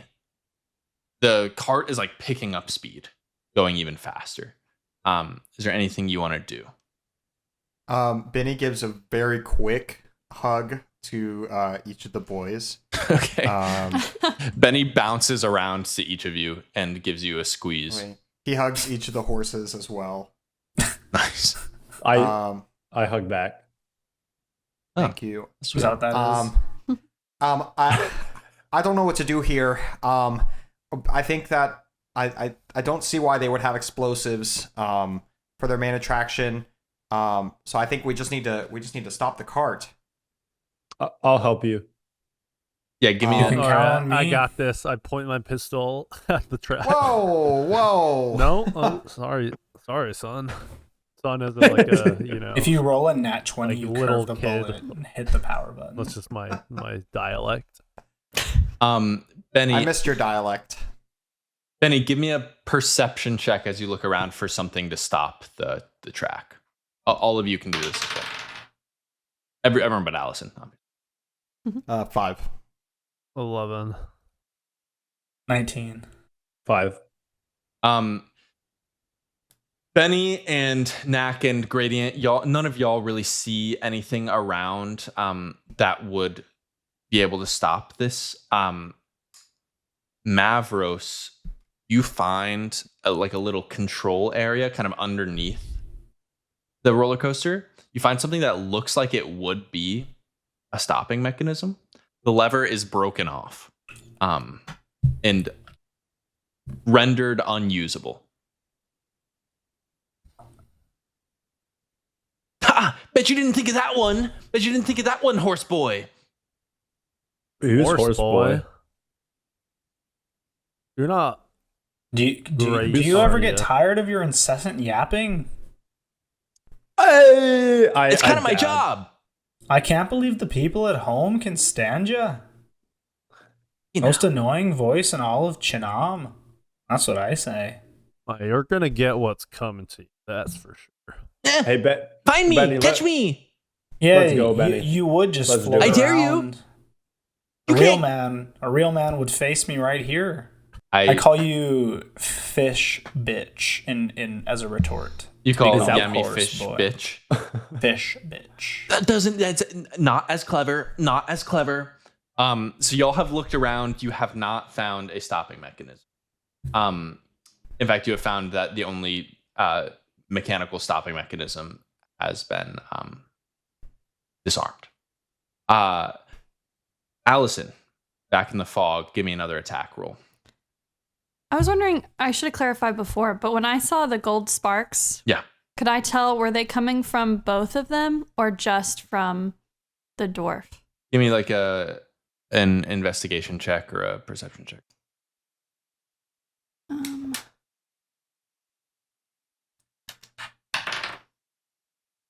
the cart is like picking up speed, going even faster. Is there anything you want to do? Benny gives a very quick hug to each of the boys. Okay. Benny bounces around to each of you and gives you a squeeze. Wait. He hugs each of the horses as well. Nice. Um, I hug back. Thank you. Is that what that is? I don't know what to do here. I think that I don't see why they would have explosives for their main attraction. So I think we just need to stop the cart. I'll help you. Yeah, give me You can All count right, on me. I got this. I point my pistol at the trap. Whoa! No, oh, sorry, son. Son isn't like a If you roll a nat 20, like you little curve the kid. bullet and hit the power button. That's just my dialect. Benny, I missed your dialect. Benny, give me a perception check as you look around for something to stop the track. All of you can do this as well. Everyone but Allison. 5. 11. 19. 5. Benny and Knack and Gradient, none of y'all really see anything around that would be able to stop this. Mavros, you find a little control area kind of underneath the roller coaster. You find something that looks like it would be a stopping mechanism. The lever is broken off and rendered unusable. Ha! Bet you didn't think of that one. Horse boy. Who's horse boy? You're not. Do Great. you ever Sorry, get yeah. tired of your incessant yapping? It's kind of my job. I can't believe the people at home can stand you. Most annoying voice in all of Chinam. That's what I say. You're gonna get what's coming to you. That's for sure. Hey, Find me. Benny, Catch me. Yeah, Let's go, Benny. you would just Let's do float it. I dare you. around. You A real man would face me right here. I I call you fish bitch in as a retort. You call Because Yummy horse fish boy. bitch. Fish bitch. That's not as clever. So y'all have looked around. You have not found a stopping mechanism. In fact, you have found that the only mechanical stopping mechanism has been disarmed. Allison, back in the fog, give me another attack roll. I was wondering, I should have clarified before, but when I saw the gold sparks, Yeah. could I tell, were they coming from both of them or just from the dwarf? Give me like an investigation check or a perception check.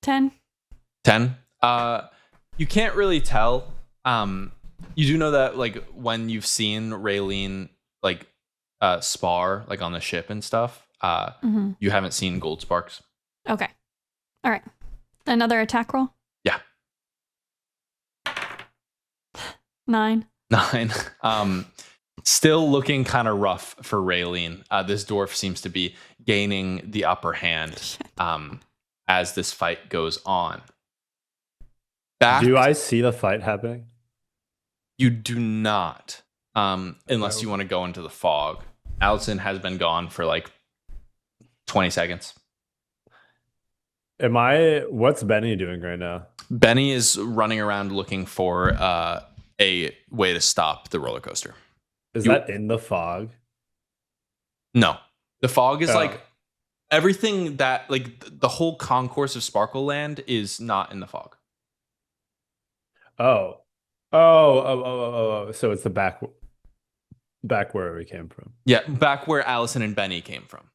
10. 10. You can't really tell. You do know that like when you've seen Raylene like spar like on the ship and stuff, you haven't seen gold sparks. Okay. All right. Another attack roll? Yeah. 9. 9. Still looking kind of rough for Raylene. This dwarf seems to be gaining the upper hand as this fight goes on. Back, Do I see the fight happening? you do not, unless you want to go into the fog. Allison has been gone for like 20 seconds. What's Benny doing right now? Benny is running around looking for a way to stop the roller coaster. Is that in the fog? No. The fog is Oh. like everything that like the whole concourse of Sparkle Land is not in the fog. Oh. Oh. So it's the back where we came from. Yeah, back where Allison and Benny came from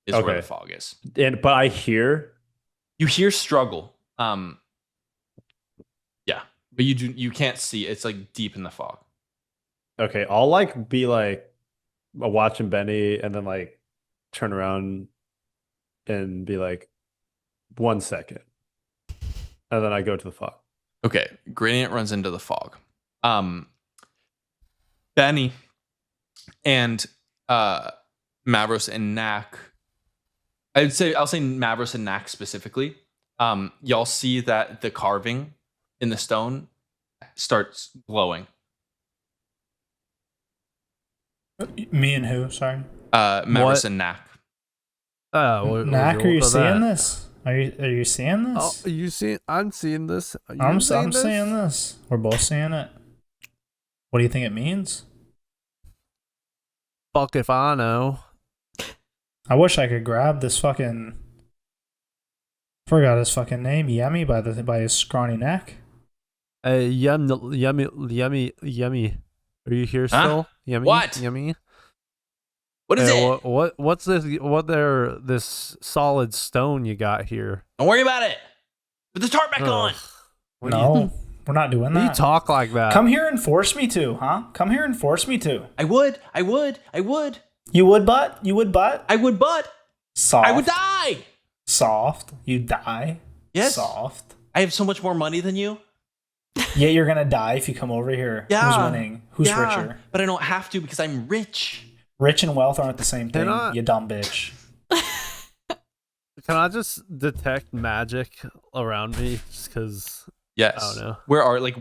is where Okay. the fog is. But I hear. You hear struggle. Yeah, but you can't see. It's like deep in the fog. Okay, I'll like be like watching Benny and then like turn around and be like 1 second. And then I go to the fog. Okay, Gradient runs into the fog. Benny and Mavros and Knack. I'll say Mavros and Knack specifically. Y'all see that the carving in the stone starts glowing. Me and who? Sorry. Mavros What? and Knack. Knack, are you seeing this? Are you seeing Oh, this? you see? I'm seeing this. Are you I'm seeing this? seeing this. We're both seeing it. What do you think it means? Fuck if I know. I wish I could grab this fucking. Forgot his fucking name. Yummy by his scrawny neck. Yummy. Are you here still? Yummy. What? Yummy. What is it? What's this? This solid stone you got here? Don't worry about it. Put the tarp back on. Ugh. What do No, we're not doing you that. talk like that? Come here and force me to, huh? Come here and force me to. I would. You would, but soft. I would die. Soft. You die. Yes. Soft. I have so much more money than you. Yeah, you're gonna die if you come over here. Yeah. Who's winning? Who's richer? But I don't have to because I'm rich. Rich and wealth aren't the same thing. They're not. You dumb bitch. Can I just detect magic around me? Just because Yes. I don't know.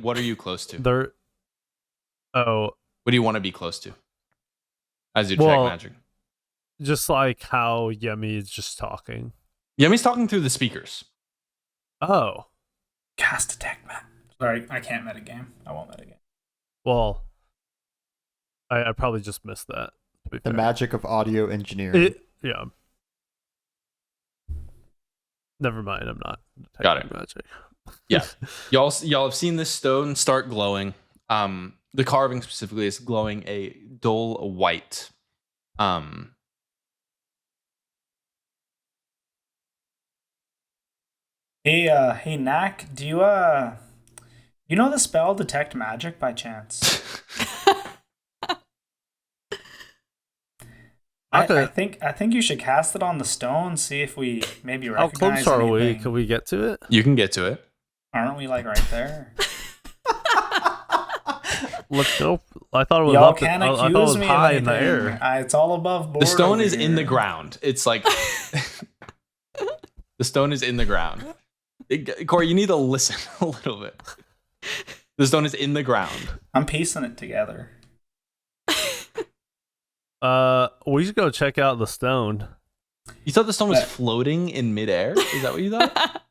What are you close to? they're. Oh, What do you want to be close to? As you Well- check magic. just like how Yummy is just talking. Yummy's talking through the speakers. Oh, Cast detect map. Sorry, I can't metagame. I won't metagame. well, I probably just missed that. To be The fair. magic of audio engineering. Yeah. Never mind. I'm not. Got detecting Magic. Yeah. Y'all have seen this stone start glowing. The carving specifically is glowing a dull white. Hey, Knack, do you know the spell detect magic by chance? Okay. I think you should cast it on the stone. See if we maybe How recognize close are we? anything. Can we get to it? You can get to it. Aren't we like right there? Let's go. I thought it was Y'all up. can't I thought it accuse was me high of in the anything. air. It's all above board. The stone over is in the here. ground. It's like the stone is in the ground. Corey, you need to listen a little bit. The stone is in the ground. I'm piecing it together. We should go check out the stone. You thought the stone was But- floating in midair? Is that what you thought?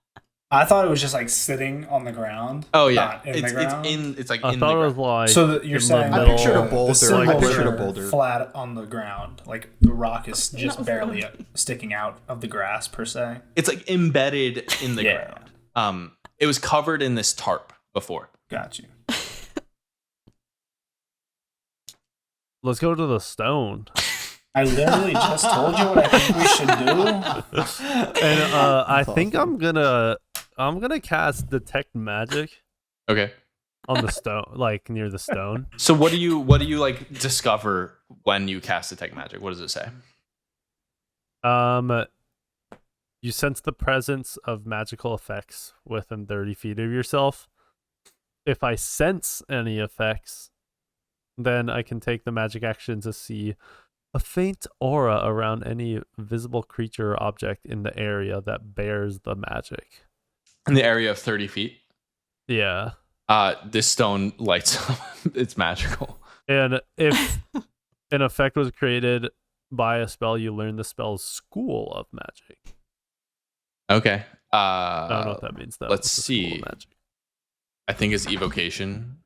I thought it was just like sitting on the ground. Oh yeah, not in the ground. it's like I in thought the it was ground. like. So you're in saying the I middle, pictured a the boulder. symbols I pictured a are boulder. flat on the ground, like the rock is just barely sticking out of the grass per se. It's like embedded in the Yeah. ground. It was covered in this tarp before. Got you. Let's go to the stone. I literally just told you what I think we should do. And I think I'm gonna cast detect magic Okay. on the stone, like near the stone. So what do you like discover when you cast detect magic? What does it say? You sense the presence of magical effects within 30 feet of yourself. If I sense any effects, then I can take the magic action to see a faint aura around any visible creature or object in the area that bears the magic. In the area of 30 feet. Yeah. This stone lights up. It's magical. And if an effect was created by a spell, you learn the spell's school of magic. Okay. I don't know what that means, though. let's What's the school of see. magic? I think it's evocation.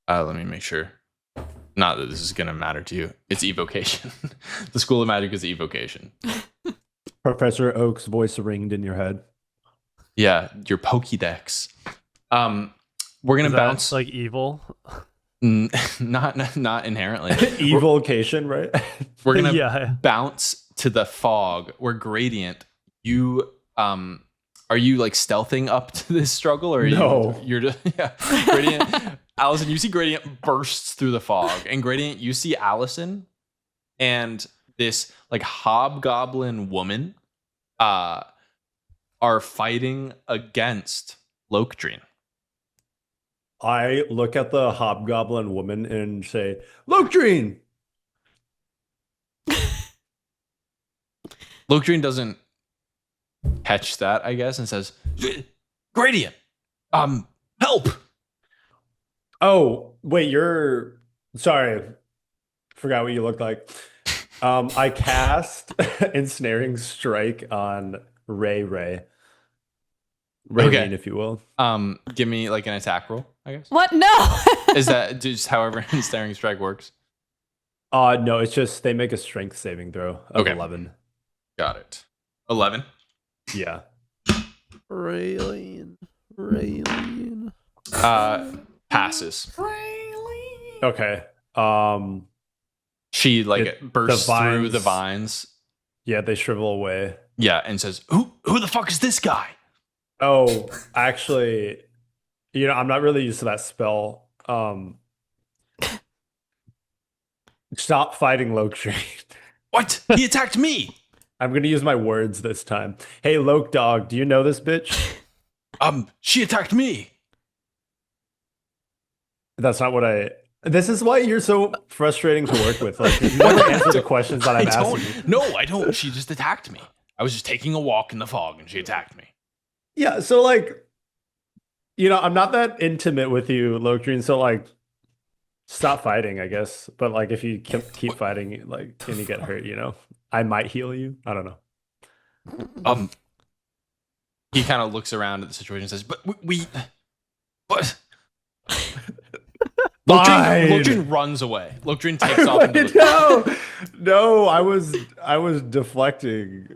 Let me make sure. Not that this is going to matter to you. It's evocation. The School of Magic is evocation. Professor Oak's voice ringed in your head. Yeah, your Pokédex. We're going to bounce. like evil. Not inherently. Evocation, right? We're going to Yeah. bounce to the fog where Gradient, you are you like stealthing up to this struggle, or No. you're just Gradient. Allison, you see Gradient bursts through the fog, and Gradient, you see Allison and this like hobgoblin woman are fighting against Lokdreen. I look at the hobgoblin woman and say, Lokdreen! Lokdreen doesn't catch that, I guess, and says, Gradient, help! Oh, wait, you're sorry. Forgot what you looked like. I cast Ensnaring Strike on Ray. Okay. If you will. Give me like an attack roll, I guess. What? No. Is that just however Ensnaring Strike works? No, it's just they make a strength saving throw of Okay. 11. Got it. 11. Yeah. Raylene. Passes. Okay. She like bursts through vines- the vines. Yeah, they shrivel away. Yeah, and says, "Who the fuck is this guy?" Oh, actually, I'm not really used to that spell. Stop fighting Lokdreen. What? He attacked me. I'm gonna use my words this time. Hey, Loke Dog, do you know this bitch? She attacked me. That's not what I. This is why you're so frustrating to work with. Like, you never answer the questions that I'm asking you. No, I don't. She just attacked me. I was just taking a walk in the fog, and she attacked me. Yeah, so like, I'm not that intimate with you, Lokdreen. So like, stop fighting, I guess. But like, if you keep fighting, like, and you get hurt, I might heal you. I don't know. He kind of looks around at the situation and says, "But what?" Fine. Lokdreen runs away. Lokdreen takes off into the No, I was deflecting.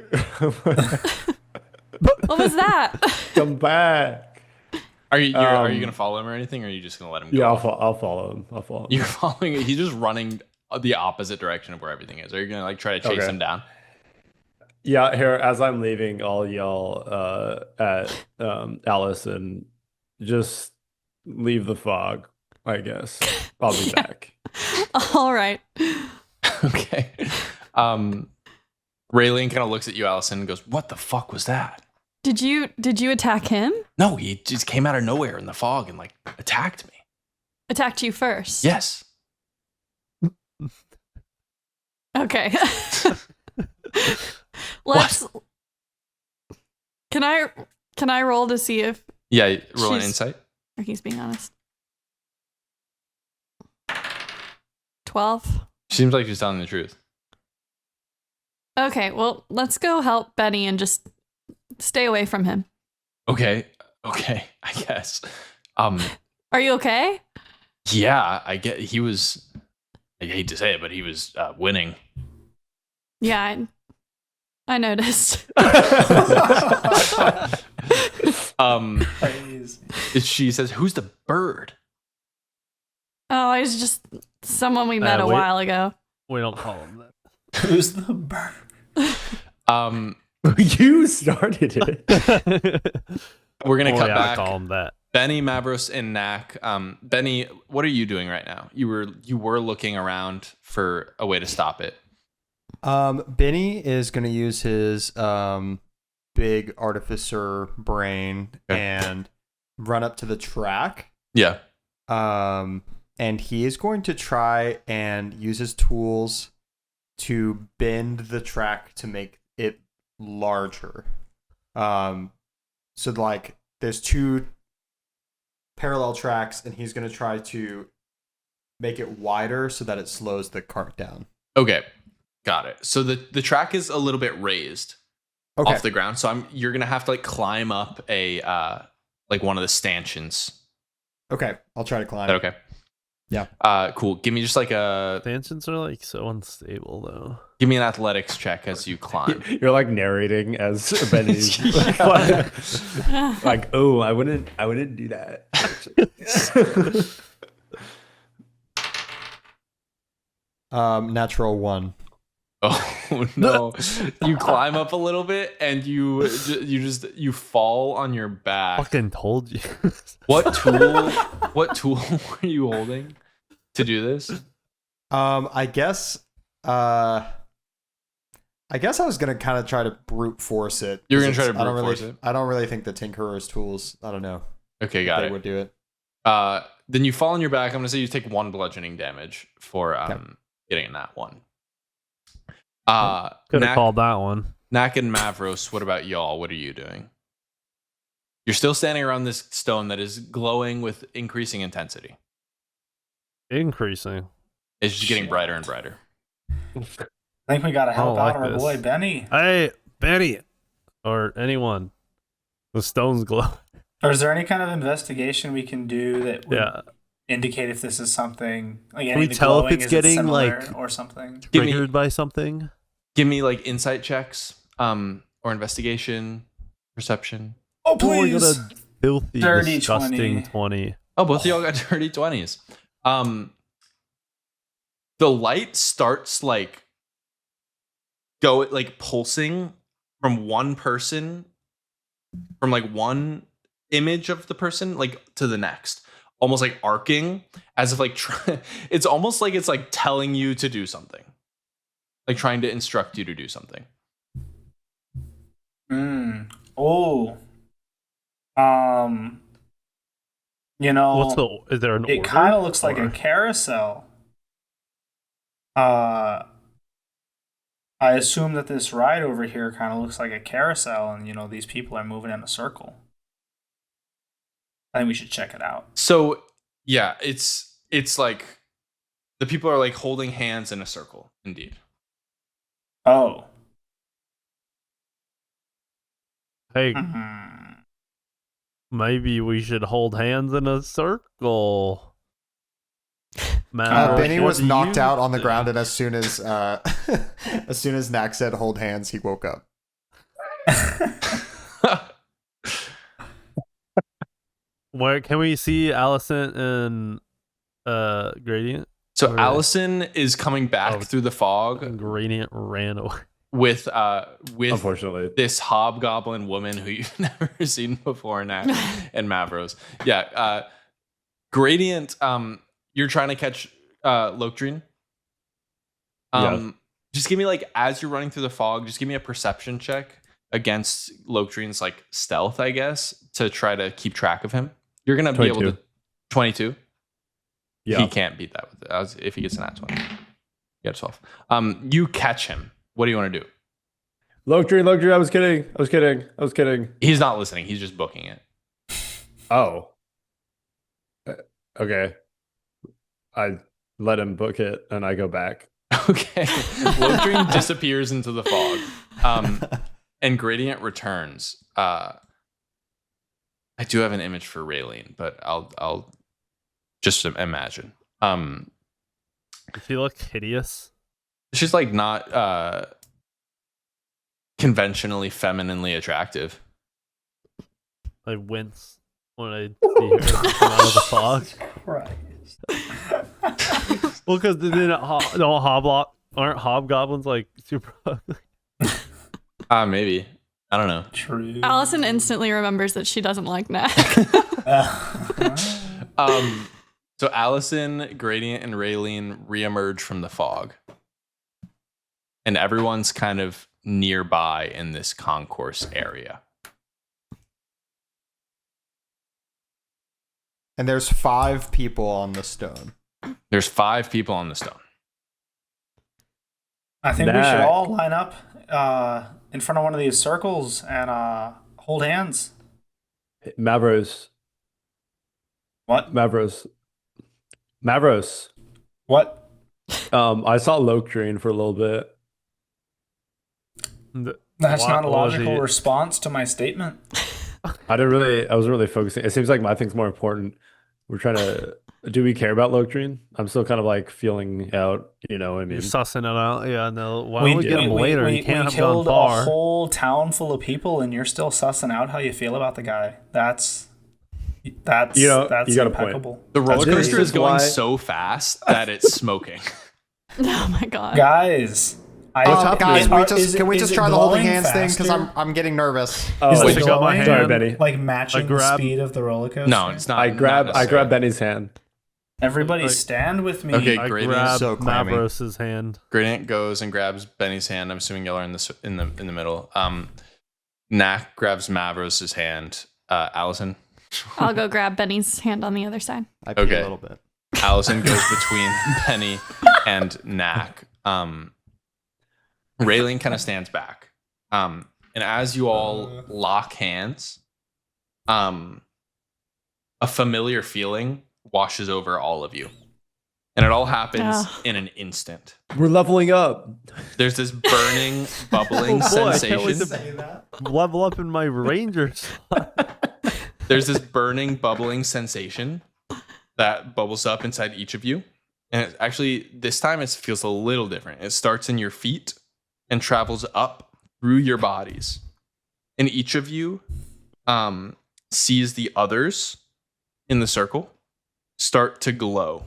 What was that? Come back. Are you gonna follow him or anything, or are you just gonna let him go? Yeah, I'll follow him. You're following. He's just running the opposite direction of where everything is. Are you gonna like try to chase him down? Yeah, here as I'm leaving, I'll yell at Alice and just leave the fog. I guess I'll be back. All right. Okay. Raylene kind of looks at you, Allison, and goes, "What the fuck was that?" Did you attack him? No, he just came out of nowhere in the fog and like attacked me. Attacked you first? Yes. Okay. Let's. Can I roll to see if Yeah, roll an She's- insight. or he's being honest? 12. Seems like she's telling the truth. Okay, well, let's go help Benny and just stay away from him. Okay, I guess. Are you okay? Yeah, I get. He was. I hate to say it, but he was winning. Yeah, I noticed. She says, "Who's the bird?" Oh, he's just someone we met a wait. while ago. We don't call him that. Who's the bird? You started it. We're gonna cut I back. call him that. Benny, Mavros, and Knack. Benny, what are you doing right now? You were looking around for a way to stop it. Benny is going to use his big artificer brain and run up to the track. Yeah. And he is going to try and use his tools to bend the track to make it larger. So like there's two parallel tracks, and he's going to try to make it wider so that it slows the cart down. Okay. Got it. So the track is a little bit raised off the ground. So you're gonna have to like climb up a like one of the stanchions. Okay, I'll try to climb. Is that okay? Yeah. Cool. Give me just like Stanchions are like so unstable though. give me an athletics check as you climb. You're like narrating as Benny's like, oh, I wouldn't do that. Natural 1. Oh no! You climb up a little bit and you fall on your back. Fucking told you. What tool? What tool were you holding to do this? I guess I was gonna kind of try to brute force it. You're gonna try to I don't brute really, force it? I don't really think the Tinkerer's tools. I don't know. Okay, if got they it. would do it. Then you fall on your back. I'm gonna say you take 1 bludgeoning damage for getting in that one. Could have called that one. Nak and Mavros, what about y'all? What are you doing? You're still standing around this stone that is glowing with increasing intensity. Increasing. It's just getting brighter and brighter. I think we gotta help I don't out like our this. boy Benny. Hey, Benny, or anyone. The stones glow. Or is there any kind of investigation we can do that would Yeah. indicate if this is something like we any of the tell if glowing, it's is it getting, similar like, or something? Give me- Triggered by something. Give me like insight checks, or investigation, perception. Oh Oh, I got please! a filthy, Dirty disgusting 20. 20. Oh, both of y'all got dirty 20s. The light starts like pulsing from one person, from like one image of the person like to the next, almost like arcing, as if like it's almost like it's like telling you to do something, like trying to instruct you to do something. Oh. You know, Is there an order? it kind of looks like Or- a carousel. I assume that this ride over here kind of looks like a carousel, and these people are moving in a circle. I think we should check it out. So yeah, it's like the people are like holding hands in a circle. Indeed. Oh. Hey, Mhm. maybe we should hold hands in a circle. Man, Benny what was do knocked you out on the think? ground, and as soon as as soon as Nak said "hold hands," he woke up. Where can we see Allison and Gradient? So Or- Allison is coming back Oh. through the fog Gradient ran away. with Unfortunately. this hobgoblin woman who you've never seen before, Nat and Mavros. Yeah, Gradient. You're trying to catch Lokdrin. Yes. Just give me like as you're running through the fog. Just give me a perception check against Lokdrin's like stealth, I guess, to try to keep track of him. You're gonna be able 22. to 22. Yeah. He can't beat that with it. If he gets an at 20. You got 12. You catch him. What do you want to do? Lokdrin, I was kidding. He's not listening. He's just booking it. Oh. Okay. I let him book it and I go back. Okay. Lokdrin disappears into the fog. And Gradient returns. I do have an image for Raylene, but I'll just imagine. Does he look hideous? She's like not conventionally femininely attractive. I wince when I see her come out of the fog. Right. Well, because aren't hobgoblins like super ugly? Maybe. I don't know. True. Allison instantly remembers that she doesn't like Nak. So Allison, Gradient, and Raylene reemerge from the fog. And everyone's kind of nearby in this concourse area. And there's 5 people on the stone. There's 5 people on the stone. I think we should Nak. all line up in front of one of these circles and hold hands. Mavros. What? Mavros. What? I saw Lokdrin for a little bit. That's not a What was logical he- response to my statement. I wasn't really focusing. It seems like my thing's more important. We're trying to. Do we care about Loctrine? I'm still kind of like feeling out. You know what I mean? You're sussing it out. Yeah, no. Why don't we get him we- later? we- He can't we have killed gone a far. whole town full of people, and you're still sussing out how you feel about the guy. That's You know, you got a point. impeccable. The roller This coaster is is going why- so fast that it's smoking. Oh my god. Guys, Guys, can we is just it try the holding glowing hands thing? Because faster? I'm getting nervous. Oh, Is it Wait, pick up my glowing? hand. sorry, Benny. Like matching I grab- the speed of the roller coaster? No, it's not. I grab not necessarily. Benny's hand. Everybody Like- stand with me. Okay, I Gradient- grab so clammy. Mavros's hand. Gradient goes and grabs Benny's hand. I'm assuming y'all are in the middle. Knack grabs Mavros's hand. Allison. I'll go grab Benny's hand on the other side. I pee Okay. a little bit. Allison goes between Benny and Knack. Raylene kind of stands back. And as you all lock hands, a familiar feeling washes over all of you. And it all happens in an instant. We're leveling up. There's this burning, bubbling Oh boy, I can't wait sensation. to level up in my Rangers. There's this burning, bubbling sensation that bubbles up inside each of you. And it actually, this time it feels a little different. It starts in your feet and travels up through your bodies. And each of you sees the others in the circle start to glow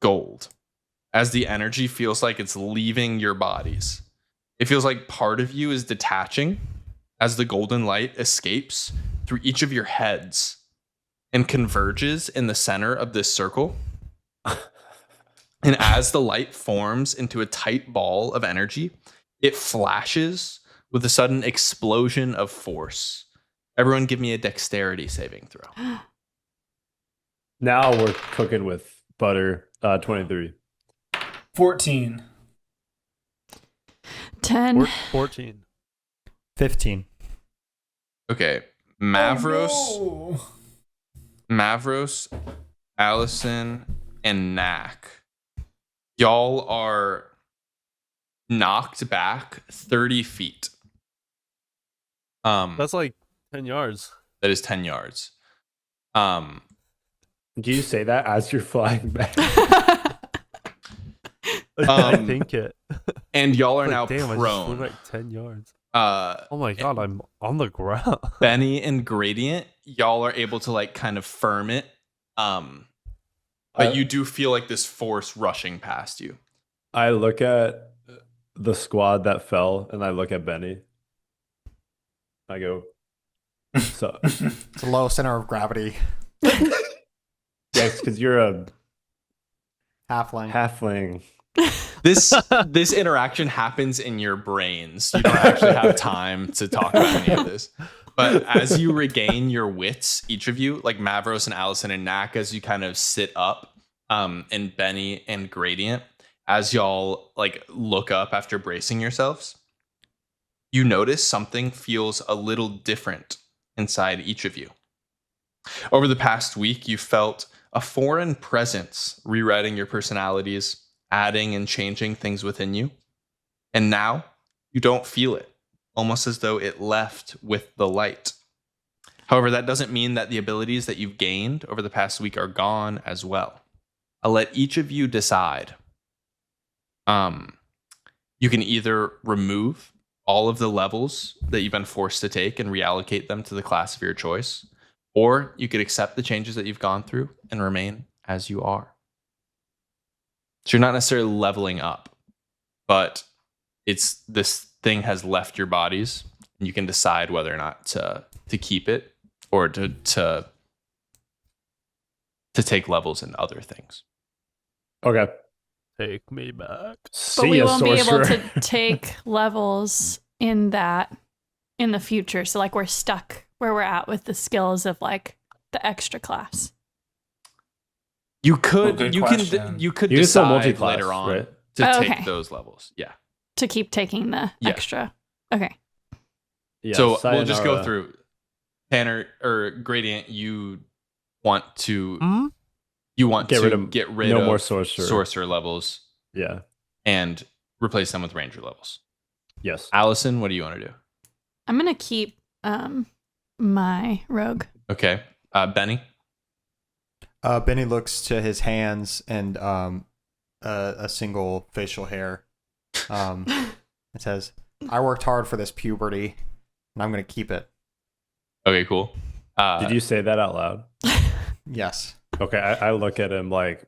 gold as the energy feels like it's leaving your bodies. It feels like part of you is detaching as the golden light escapes through each of your heads and converges in the center of this circle. And as the light forms into a tight ball of energy, it flashes with a sudden explosion of force. Everyone give me a dexterity saving throw. Now we're cooking with butter. 23. 14. 10. 14. 15. Okay. Mavros, Oh, Mavros, Allison, and Knack. Y'all are knocked back 30 feet. That's like 10 yards. That is 10 yards. Do you say that as you're flying back? I think it. And y'all are Like, now damn, I just flew prone. like 10 yards. Uh, Oh my god, I'm on the ground. Benny and Gradient, y'all are able to like kind of firm it. But you do feel like this force rushing past you. I look at the squad that fell and I look at Benny. I go, so, It's a low center of gravity. yes, because you're a Halfling. halfling. This interaction happens in your brains. You don't actually have time to talk about any of this. But as you regain your wits, each of you, like Mavros and Allison and Knack, as you kind of sit up, and Benny and Gradient, as y'all like look up after bracing yourselves, you notice something feels a little different inside each of you. Over the past week, you felt a foreign presence rewriting your personalities, adding and changing things within you. And now you don't feel it, almost as though it left with the light. However, that doesn't mean that the abilities that you've gained over the past week are gone as well. I'll let each of you decide. You can either remove all of the levels that you've been forced to take and reallocate them to the class of your choice, or you could accept the changes that you've gone through and remain as you are. So you're not necessarily leveling up, but it's this thing has left your bodies, and you can decide whether or not to keep it or to take levels in other things. Okay. Take me back. But See we ya, won't be able sorcerer. to take levels in that in the future. So like we're stuck where we're at with the skills of like the extra class. You could good you question. can you could You can still decide multi-class, later on right? to Oh, take okay. those levels. Yeah. To keep taking the Yeah. extra. Okay. Yeah, So we'll just go sayonara. through. Tanner or Gradient, you want to Hmm? Get rid of no of more sorcerer. sorcerer levels Yeah. and replace them with ranger levels. Yes. Allison, what do you want to do? I'm gonna keep my rogue. Okay. Benny? Benny looks to his hands and a single facial hair. It says, "I worked hard for this puberty, and I'm gonna keep it." Okay, cool. Did you say that out loud? Yes. Okay, I look at him like,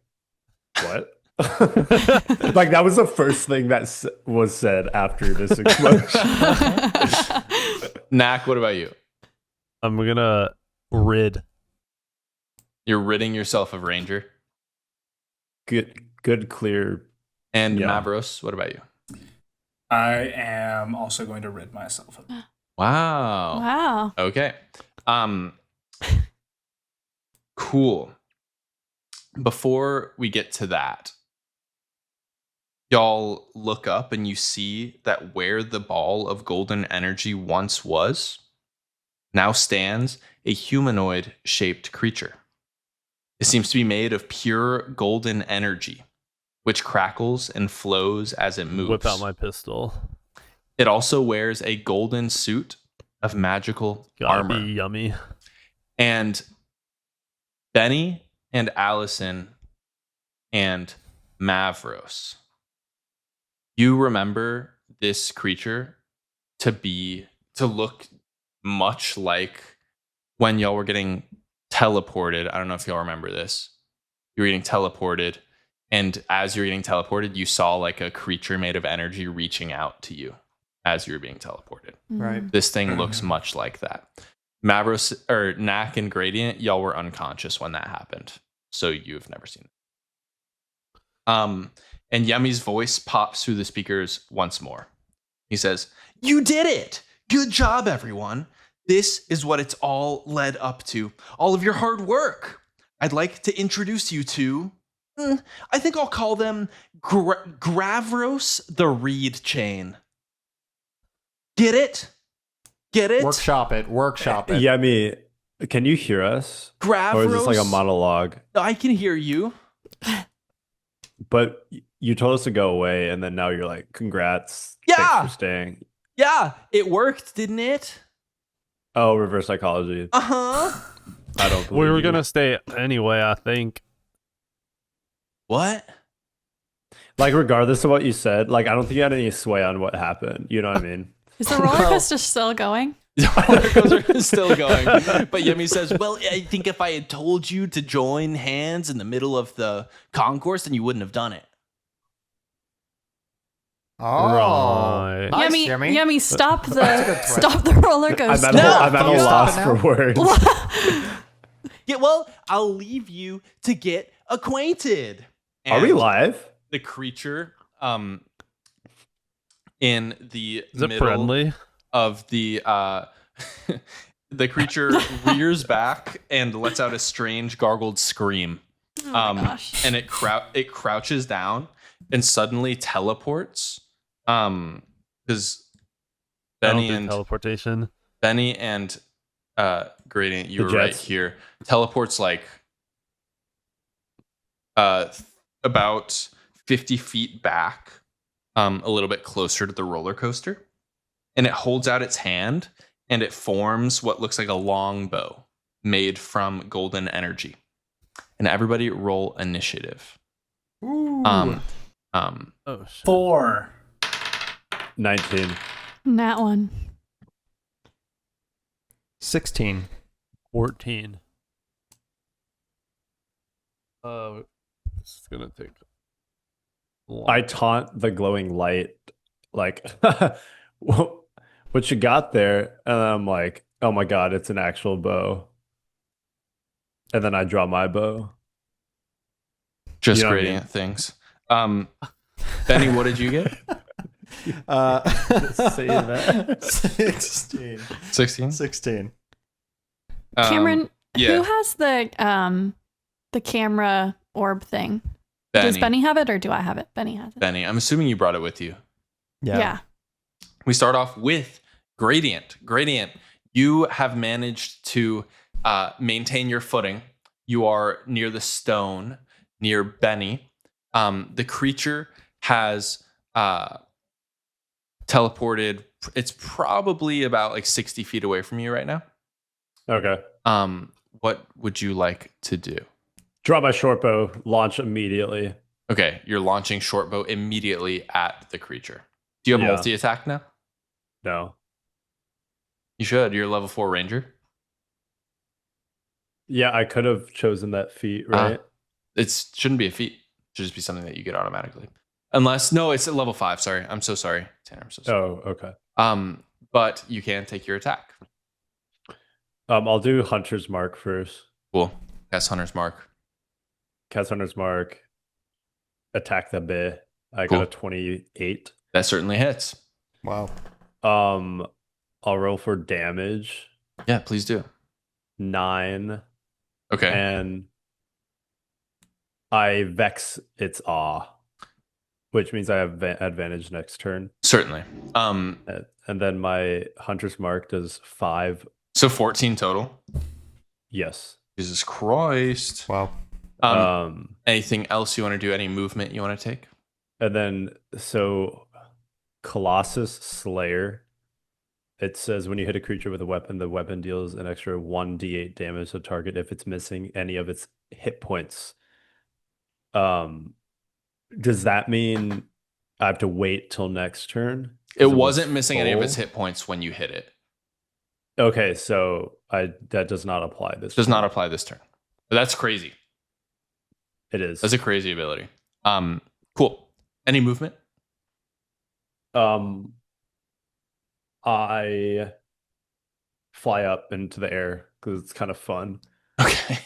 what? Like that was the first thing that was said after this explosion. Knack, what about you? I'm gonna rid. You're ridding yourself of Ranger. Good, clear. And Yeah. Mavros, what about you? I am also going to rid myself of it. Wow. Wow. Okay. Cool. Before we get to that, y'all look up and you see that where the ball of golden energy once was, now stands a humanoid shaped creature. It seems to be made of pure golden energy, which crackles and flows as it moves. Whip out my pistol. It also wears a golden suit of magical Gotta armor. be yummy. And Benny and Allison and Mavros, you remember this creature to look much like when y'all were getting teleported. I don't know if y'all remember this. You were getting teleported, and as you're getting teleported, you saw like a creature made of energy reaching out to you as you were being teleported. Right. This thing looks much like that. Mavros or Knack and Gradient, y'all were unconscious when that happened, so you've never seen it. And Yummy's voice pops through the speakers once more. He says, "You did it! Good job, everyone. This is what it's all led up to. All of your hard work. I'd like to introduce you to, I think I'll call them Gravros the Reedchain. Get it? Get it? Workshop it. Yeah, I mean, can you hear us? Gravros. Or is this like a monologue? I can hear you. But you told us to go away, and then now you're like, congrats. Yeah. Thanks for staying. Yeah, it worked, didn't it? Oh, reverse psychology. Uh-huh. I don't believe We were you. gonna stay anyway, I think. What? Like, regardless of what you said, like, I don't think you had any sway on what happened. You know what I mean? Is the roller coaster still going? The roller coaster is still going. But Yemi says, well, I think if I had told you to join hands in the middle of the concourse, then you wouldn't have done it. Oh. Right. Nice, Yummy, Jimmy. Yummy, stop That's a good the roller coaster. I'm at a you stop loss it for now? words. Yeah, well, I'll leave you to get acquainted. Are we And live? The creature in the Is it middle friendly? of the the creature rears back and lets out a strange gargled scream. Oh my gosh. And it crouches down and suddenly teleports. Because I don't Benny do and teleportation. Gradient, you The were right Jets. here. Teleports like about 50 feet back, a little bit closer to the roller coaster. And it holds out its hand and it forms what looks like a long bow made from golden energy. And everybody roll initiative. Ooh. Oh shit. 4. 19. That one. 16. 14. It's gonna take long. I taunt the glowing light, like, what you got there? And I'm like, oh my god, it's an actual bow. And then I draw my bow. Just You know what I Gradient mean? things. Benny, what did you get? Say that. 16. 16? 16. Cameron, yeah. who has the camera orb thing? Benny. Does Benny have it or do I have it? Benny has it. Benny, I'm assuming you brought it with you. Yeah. We start off with Gradient. Gradient, you have managed to maintain your footing. You are near the stone, near Benny. The creature has teleported. It's probably about like 60 feet away from you right now. Okay. What would you like to do? Draw my short bow, launch immediately. Okay, you're launching short bow immediately at the creature. Do you have Yeah. multi-attack now? No. You should. You're a level 4 ranger. Yeah, I could have chosen that feat, Ah. right? It shouldn't be a feat. It should just be something that you get automatically. Unless, no, it's at level 5. Sorry. I'm so sorry, Tanner. I'm so sorry. Oh, okay. But you can take your attack. I'll do Hunter's Mark first. Cool. Cast Hunter's Mark. Cast Hunter's Mark. Attack the bee. I Cool. got a 28. That certainly hits. Wow. I'll roll for damage. Yeah, please do. 9. Okay. And I vex its awe, which means I have advantage next turn. Certainly. And then my Hunter's Mark does 5. So 14 total. Yes. Jesus Christ. Wow. Anything else you want to do? Any movement you want to take? And then, so Colossus Slayer. It says when you hit a creature with a weapon, the weapon deals an extra 1d8 damage to target if it's missing any of its hit points. Does that mean I have to wait till next turn? It wasn't missing any of its full? hit points when you hit it. Okay, so that does not apply this Does turn. not apply this turn. But that's crazy. It is. That's a crazy ability. Cool. Any movement? I fly up into the air because it's kind of fun. Okay.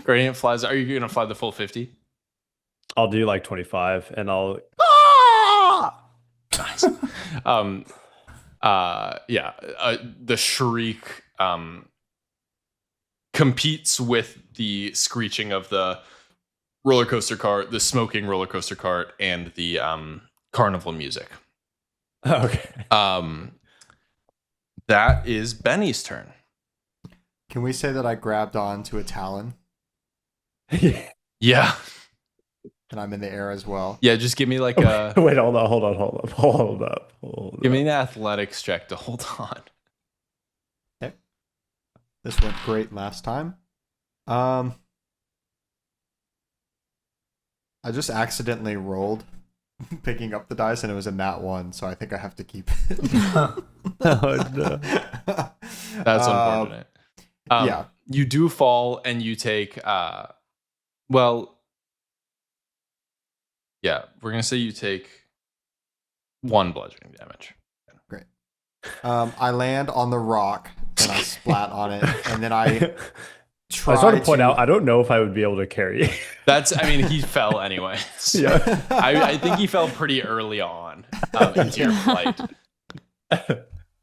Gradient flies. Are you going to fly the full 50? I'll do like 25 and I'll Nice. The shriek competes with the screeching of the roller coaster cart, the smoking roller coaster cart, and the carnival music. okay. That is Benny's turn. Can we say that I grabbed onto a talon Yeah. and I'm in the air as well? Yeah, just give me like a Wait, hold up. give me an athletics check to hold on. Okay. This went great last time. I just accidentally rolled picking up the dice and it was a nat 1, so I think I have to keep it. Oh, no. That's unfortunate. Yeah. You do fall and you take we're gonna say you take 1 bludgeoning damage. Great. I land on the rock and I splat on it, and then I try I just want to point out, I don't know if I would be able to carry it. He fell anyway. So Yeah. I think he fell pretty early on into your flight.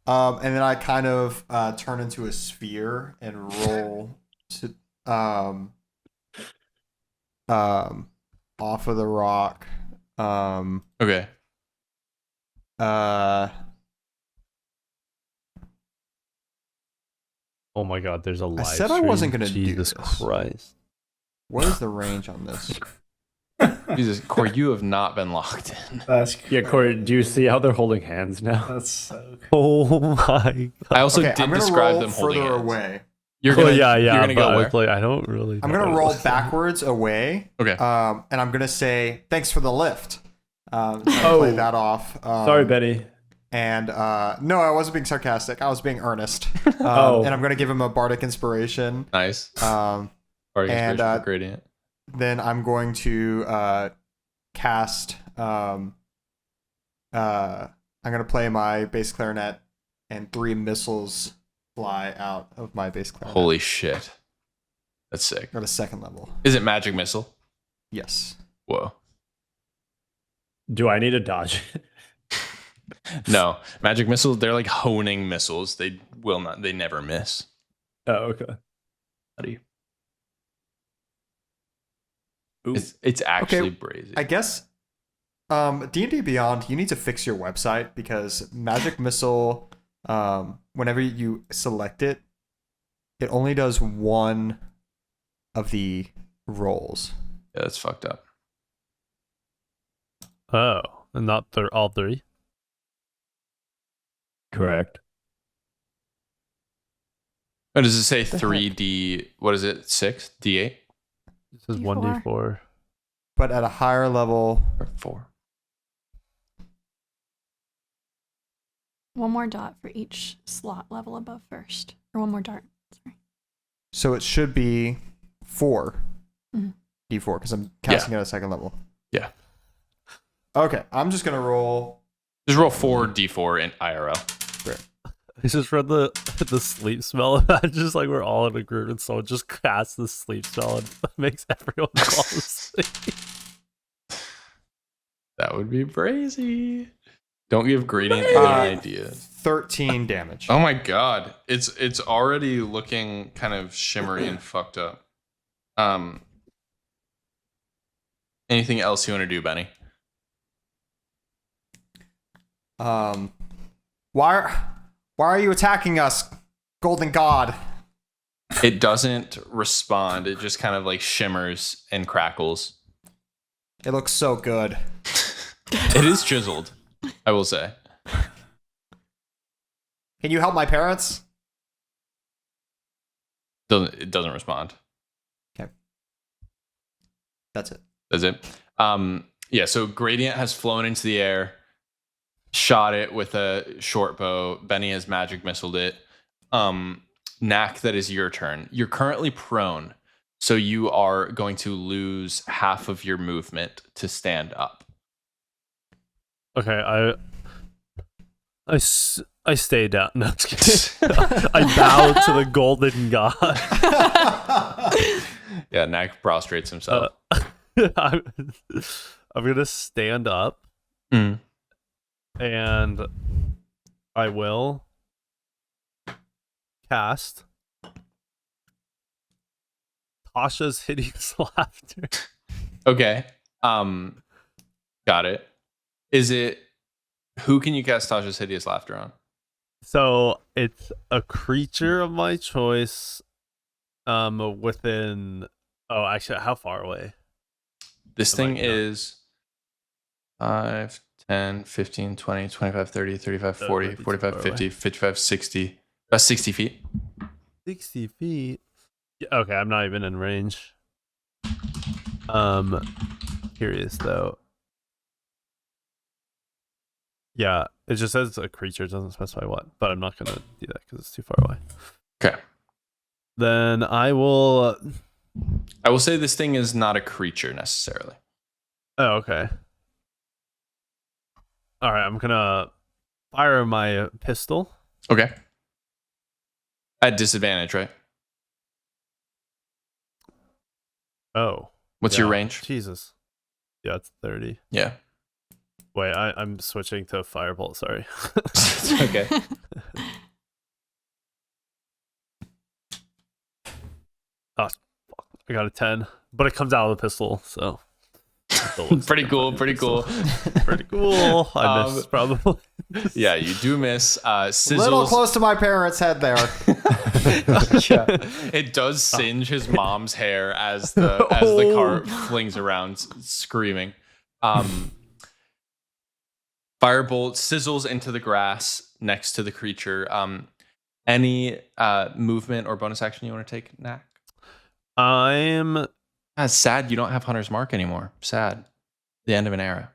And then I kind of turn into a sphere and roll to off of the rock. Okay. Oh my god, there's a live said I stream. wasn't gonna do Jesus this. Christ. What is the range on this? Jesus, Corey, you have not been locked in. That's Yeah, Corey, do you see how they're holding hands now? That's so Oh my god. I also Okay, did I'm gonna describe roll them holding further hands. away. You're gonna, yeah, you're gonna but go I where? was like, I don't really I'm know. gonna roll backwards away. Okay. And I'm gonna say thanks for the lift. Play that off. Sorry, Benny. And no, I wasn't being sarcastic. I was being earnest. Oh. And I'm gonna give him a bardic inspiration. Nice. Um, Bardic and, inspiration for gradient. then I'm going to cast. I'm gonna play my bass clarinet, and 3 missiles fly out of my bass clarinet. Holy shit. That's sick. At a 2nd level. Is it magic missile? Yes. Whoa. Do I need to dodge it? No. Magic missiles, they're like honing missiles. They never miss. Oh, okay. Buddy. Ooh. It's actually Okay, brazy. I guess D&D Beyond, you need to fix your website, because Magic Missile, whenever you select it, it only does 1 of the rolls. Yeah, that's fucked up. Oh, and not all 3? Correct. Oh, does it say The 3D? What is it? 6? D8? This is D4. 1d4. But at a higher level, 4. One more dot for each slot level above first. Or one more dart. Sorry. so it should be 4 Mhm. D4 because I'm casting at a second level. Yeah. Okay, I'm just gonna roll. Just roll 4d4 in IRL. I just read the sleep spell. Just like we're all in a group and someone just casts the sleep spell and makes everyone fall asleep. That would be crazy. Don't give Gradient Uh, any ideas. 13 damage. Oh my god. It's already looking kind of shimmery and fucked up. Anything else you want to do, Benny? Why are you attacking us, Golden God? It doesn't respond. It just kind of like shimmers and crackles. It looks so good. It is chiseled, I will say. Can you help my parents? It doesn't respond. That's it. That's it. Yeah, so Gradient has flown into the air, shot it with a short bow. Benny has magic missiled it. Knack, that is your turn. You're currently prone, so you are going to lose half of your movement to stand up. Okay, I stay down. No, I'm just kidding. I bow to the golden god. Yeah, Knack prostrates himself. I'm gonna stand up Mm. and I will cast Tasha's Hideous Laughter. Okay. Got it. Is it who can you cast Tasha's Hideous Laughter on? So it's a creature of my choice. Within. Oh, actually, how far away? This Oh thing my God. is 5, 10, 15, 20, 25, 30, 35, 40, that'd be too 45, far 50, away. 55, 60. About 60 feet. 60 feet. Yeah, okay, I'm not even in range. Curious though. Yeah, it just says a creature, it doesn't specify what, but I'm not gonna do that because it's too far away. Okay. Then I will. I will say this thing is not a creature necessarily. Oh, okay. All right, I'm gonna fire my pistol. Okay. At disadvantage, right? Oh, What's your range? Jesus. Yeah, it's 30. Yeah. Wait, I'm switching to firebolt. Sorry. Okay. Oh, fuck. I got a 10, but it comes out of the pistol, so. it still looks Pretty like cool. a Pretty cool. pistol. Pretty cool. I missed probably. Yeah, you do miss. Sizzles. Little close to my parents' head there. Yeah. It does singe his mom's hair as the cart flings around, screaming. Firebolt sizzles into the grass next to the creature. Any movement or bonus action you want to take, Knack? I'm. That's sad. You don't have Hunter's Mark anymore. Sad. The end of an era.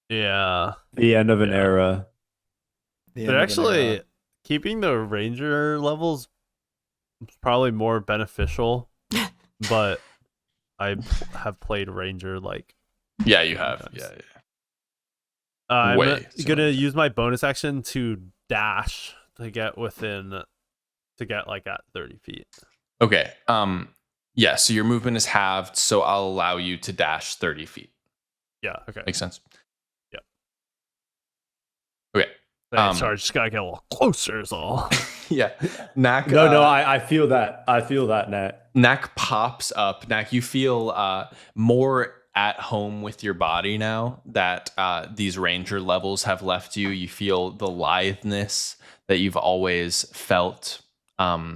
Yeah. The end of an Yeah. era. They're actually keeping the ranger levels is probably more beneficial, but I have played ranger like. Yeah, you have. Nice. Yeah. I'm Way gonna so. use my bonus action to dash to get like at 30 feet. Okay. Yeah. So your movement is halved, so I'll allow you to dash 30 feet. Yeah. Okay. Makes sense. Yeah. Okay. Sorry, just gotta get a little closer. Is all. Yeah. Knack. No, I feel that. I feel that, Nat. Knack pops up. Knack, you feel more at home with your body now that these ranger levels have left you. You feel the litheness that you've always felt. That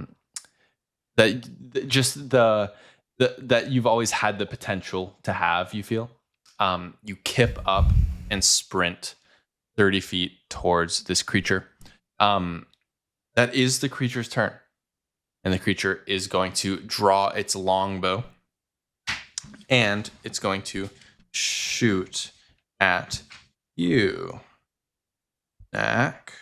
just the that you've always had the potential to have. You feel. You kip up and sprint 30 feet towards this creature. That is the creature's turn. And the creature is going to draw its long bow And it's going to shoot at you. Knack.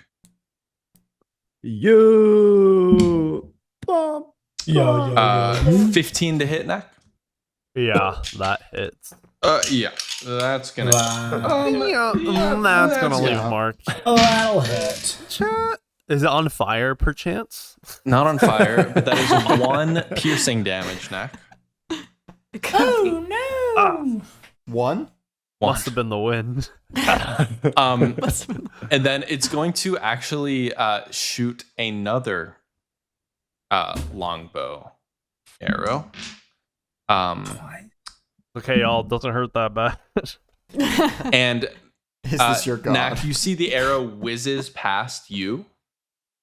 You. Bump. Yo. 15 to hit, Knack? Yeah, that hits. Yeah. That's gonna. That's gonna leave a mark. Oh, that'll hit. Is it on fire, perchance? Not on fire, but that is 1 piercing damage, Knack. Oh no! One? Must have been the wind. And then it's going to actually shoot another longbow arrow. Okay, y'all, doesn't hurt that bad. And Is this your god? Knack, you see the arrow whizzes past you.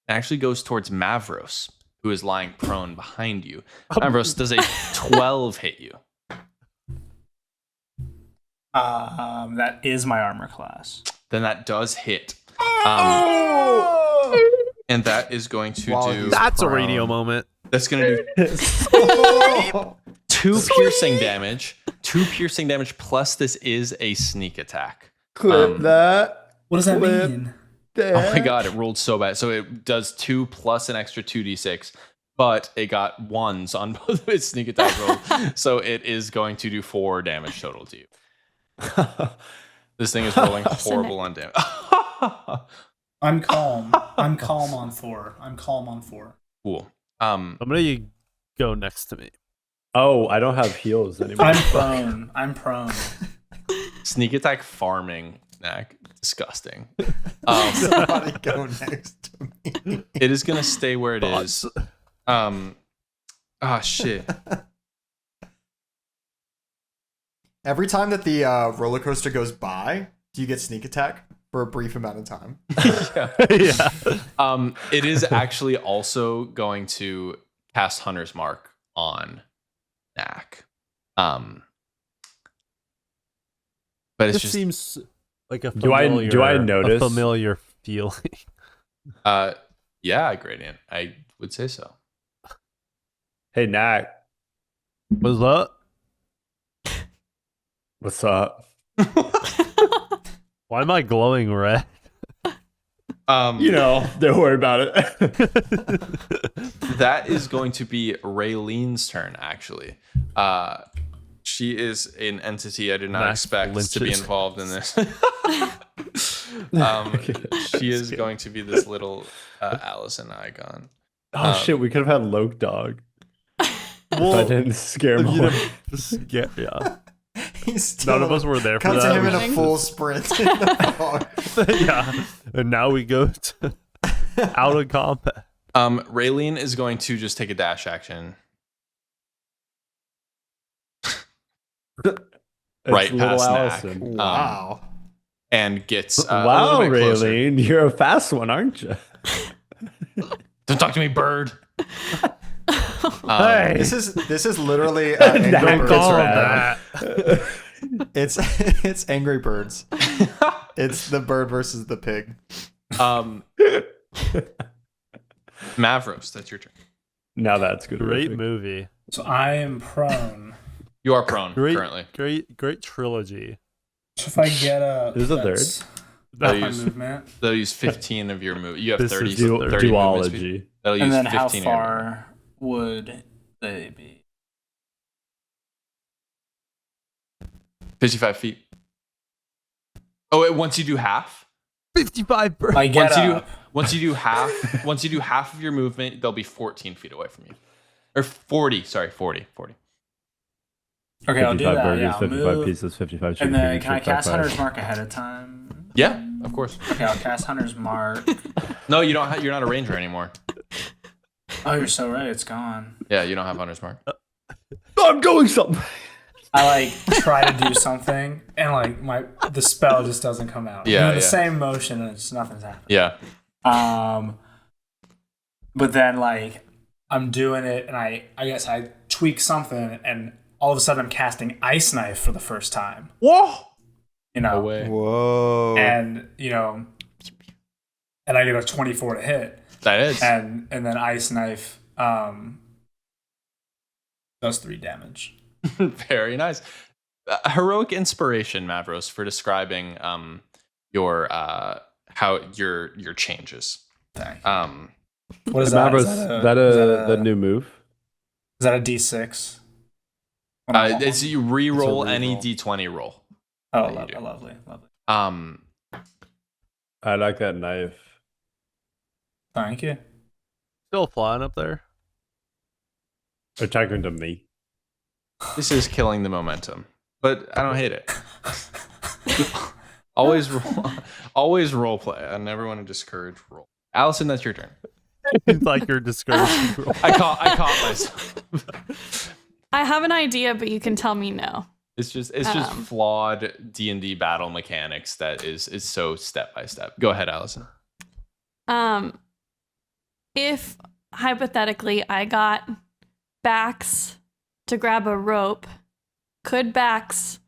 It actually goes towards Mavros, who is lying prone behind you. Mavros, does a 12 hit you? That is my armor class. Then that does hit. And that is going to While do. he's That's a prone. radio moment. That's going to do Oh! 2 piercing damage. 2 piercing damage plus this is a sneak attack. Clip that. What does that Flip. mean? Oh my god, it rolled so bad. So it does 2 plus an extra 2d6, but it got 1s on both of its sneak attack rolls. So it is going to do 4 damage total to you. This thing is rolling horrible on damage. I'm calm. I'm calm on 4. Cool. Somebody go next to me. Oh, I don't have heals anymore. I'm prone. Sneak attack farming, Knack. Disgusting. Somebody go next to me. It is going to stay where it is. Shit. Every time that the roller coaster goes by, do you get sneak attack for a brief amount of time? Yeah. It is actually also going to cast Hunter's Mark on Knack. But it's This just seems like a Do I familiar, notice? a familiar feeling. yeah, Gradient. I would say so. Hey, Knack. What's up? What's up? Why am I glowing red? Don't worry about it. That is going to be Raylene's turn, actually. She is an entity I did not Max expect to be lynches. involved in this. She is going to be this little Allison icon. Oh shit, we could have had Loke Dog. If I didn't scare him away. Yeah. He's still None of us were there for come to him in that. a full sprint in the fog. Yeah. And now we go to out of combat. Raylene is going to just take a dash action It's right little past Allison. Knack. Wow. And gets a Wow, little bit closer. Raylene, you're a fast one, aren't you? Don't talk to me, bird. Hey. This is literally Don't Angry Birds. call Right that. now. It's Angry Birds. It's the bird versus the pig. Mavros, that's your turn. Now that's good. Great movie. So I am prone. You are prone Great, currently. great trilogy. So if I get a... There's a third. that's That'll my use, movement. that'll use 15 of your move. You have This 30, is 30 movement speed. Duology. That'll use And then 15 how of your movement. far would they be? 55 feet. Oh, wait, once you do half? 55 birds. I get Once you do up. once you do half of your movement, they'll be 14 feet away from you. Or 40, sorry, 40. Okay, I'll do 55 that. burgers, Yeah, I'll 55 move. pieces, 55 And then chicken, can I cast 55. Hunter's Mark ahead of time? Yeah, of course. Okay, I'll cast Hunter's Mark. No, you don't. You're not a ranger anymore. Oh, you're so right. It's gone. Yeah, you don't have hunter's mark. I'm doing something. I try to do something, and the spell just doesn't come out. Yeah, Doing the yeah. same motion, and it's nothing's happening. Yeah. But then I'm doing it, and I guess I tweak something, and all of a sudden I'm casting Ice Knife for the first time. Whoa. You know, No way. Whoa. and and I get a 24 to hit, That is. and then Ice Knife does 3 damage. Very nice. Heroic inspiration, Mavros, for describing your how your changes. Thank you. Is What is that? Mavros, Is that new move? Is that a D6? It's you re-roll It's a any re-roll. D20 roll. Oh, that you do. lovely. I like that knife. Thank you. Still flying up there. Attacking to me. This is killing the momentum, but I don't hate it. always role play. I never want to discourage role. Allison, that's your turn. Like you're discouraging. I caught myself. I have an idea, but you can tell me no. It's just flawed D&D battle mechanics that is so step by step. Go ahead, Allison. If hypothetically I got Bax to grab a rope, could Bax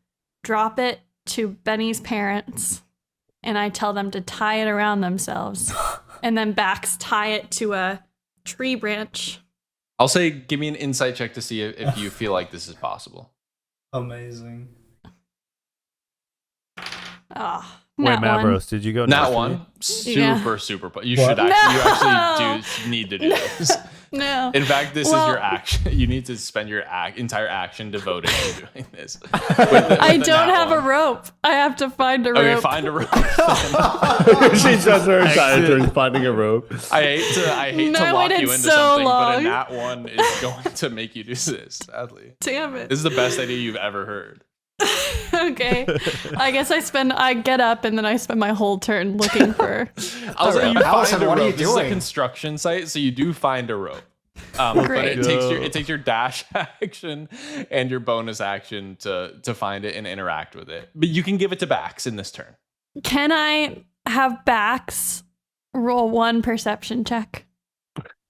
drop it to Benny's parents and I tell them to tie it around themselves and then Bax tie it to a tree branch? I'll say give me an insight check to see if you feel like this is possible. Amazing. Oh, Wait, Mavros, did you go Not next? one. Yeah. Super. You What? should actually do need to do this. No. In fact, this is your action. You need to spend your entire action devoted to doing this. I don't have a rope. I have to find a rope. Okay, find a rope. She does her entire turn finding a rope. I hate No, to I lock waited you into so something, but long. a nat one is going to make you do this, sadly. Damn it. This is the best idea you've ever heard. Okay. I guess I get up and then I spend my whole turn looking for I'll say you Allison, find a what are you rope. This is a doing? construction site, so you do find a rope. But Great. it takes your dash action and your bonus action to find it and interact with it. But you can give it to Bax in this turn. Can I have Bax roll one perception check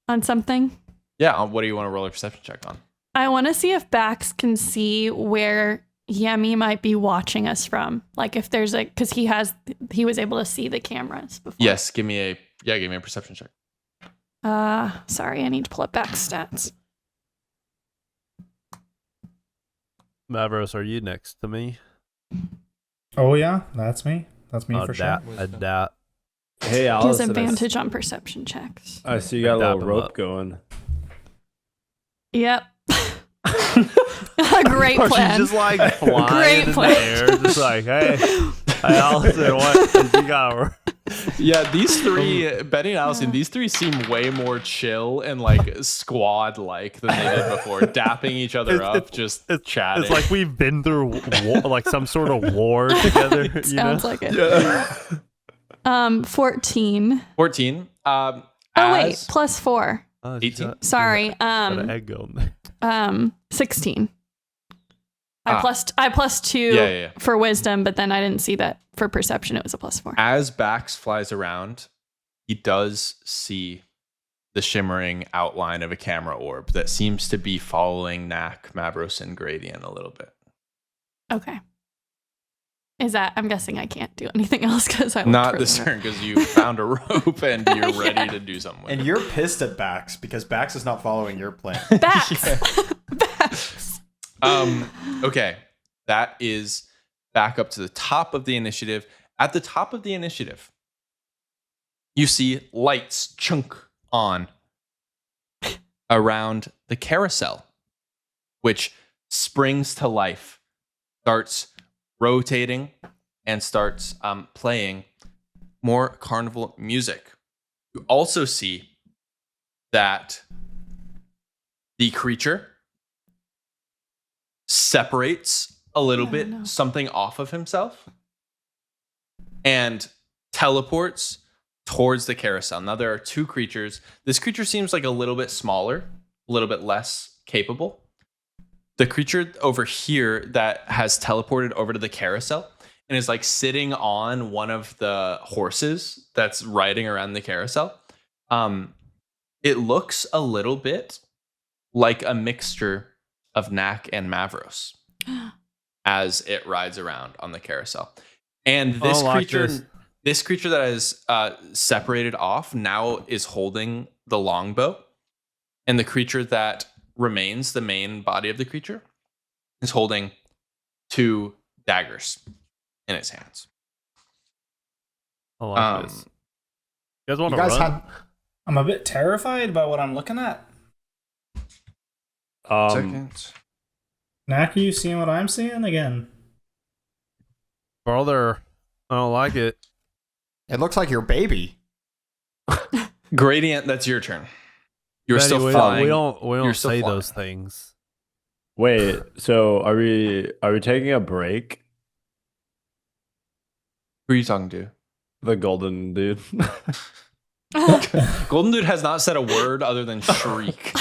on something? Yeah, what do you want to roll a perception check on? I want to see if Bax can see where Yemi might be watching us from. Like if there's because he was able to see the cameras before. Yes, give me a perception check. Sorry, I need to pull up Bax stats. Mavros, are you next to me? Oh yeah, that's me. That's me for sure. That. Hey, Gives Allison. advantage on perception checks. I see you got a Dap little him rope up. going. Yep. Great Or plan. she's just like flying Great in plan. the air, just like, hey, Allison, what? You got Yeah, these three, Benny and Allison, these three seem way more chill and like squad-like than they did before, dapping each other up, just chatting. It's like we've been through like some sort of war together. You know? Sounds like it. 14. 14. Oh wait, plus 4. 18. Sorry. Got an egg on there. 16. I plus 2 Yeah. for wisdom, but then I didn't see that for perception. It was a plus 4. As Bax flies around, he does see the shimmering outline of a camera orb that seems to be following Knack, Mavros, and Gradient a little bit. Okay. I'm guessing I can't do anything else because I Not looked this really turn, because you found a rope and you're ready to do something with And it. you're pissed at Bax because Bax is not following your plan. Bax. Bax. Okay. That is back up to the top of the initiative. At the top of the initiative, you see lights chunk on around the carousel, which springs to life, starts rotating, and starts playing more carnival music. You also see that the creature separates a little bit, no. something off of himself, and teleports towards the carousel. Now there are two creatures. This creature seems like a little bit smaller, a little bit less capable. The creature over here that has teleported over to the carousel and is like sitting on one of the horses that's riding around the carousel. It looks a little bit like a mixture of Knack and Mavros as it rides around on the carousel. And this this creature that is separated off now is holding the longbow, and the creature that remains, the main body of the creature, is holding 2 daggers in his hands. I like this. You guys want You to guys run? had I'm a bit terrified by what I'm looking at. Second. Knack, are you seeing what I'm seeing again? Brother, I don't like it. it looks like your baby. Gradient, that's your turn. You're Benny, still we flying. don't You're still say flying. those things. Wait, so are we taking a break? Who are you talking to? The golden dude. Golden Dude has not said a word other than shriek.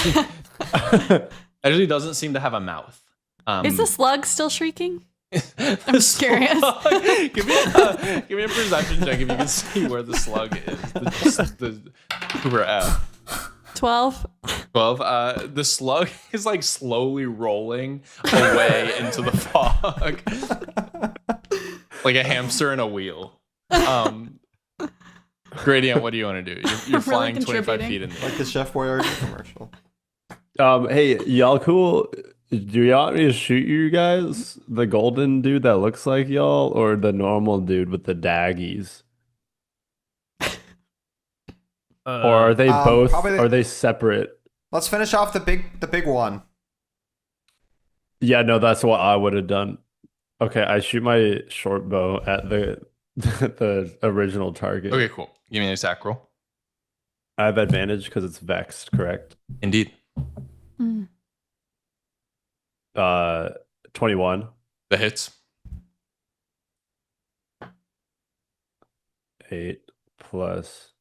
Actually doesn't seem to have a mouth. Is the slug still shrieking? I'm just curious. give me a perception check if you can see where the slug is. The Uber F. 12. 12. The slug is like slowly rolling away into the fog, like a hamster in a wheel. Gradient, what do you want to do? You're flying 25 feet in the air. Like the Chef Boyardee commercial. Hey, y'all cool? Do y'all want me to shoot you guys? The golden dude that looks like y'all, or the normal dude with the daggies? Or are they both? probably Are they separate? Let's finish off the big one. Yeah, no, that's what I would have done. Okay, I shoot my short bow at the the original target. Okay, cool. Give me an attack roll. I have advantage because it's vexed, correct? Indeed. 21. The hits. 8 plus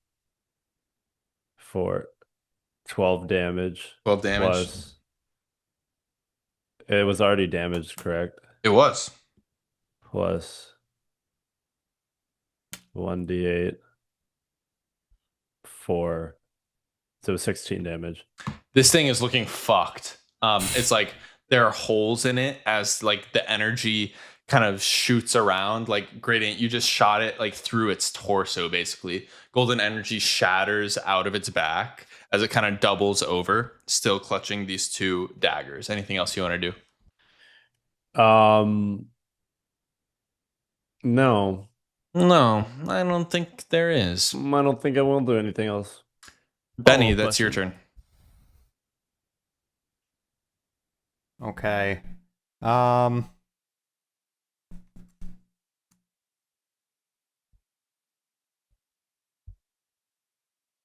4. 12 damage. 12 damage. Plus, it was already damaged, correct? It was. Plus 1d8. 4. So 16 damage. This thing is looking fucked. It's like there are holes in it as like the energy kind of shoots around. Like Gradient, you just shot it like through its torso, basically. Golden energy shatters out of its back as it kind of doubles over, still clutching these 2 daggers. Anything else you want to do? No. No, I don't think there is. I don't think I will do anything else. Benny, Oh, that's your question. turn. Okay.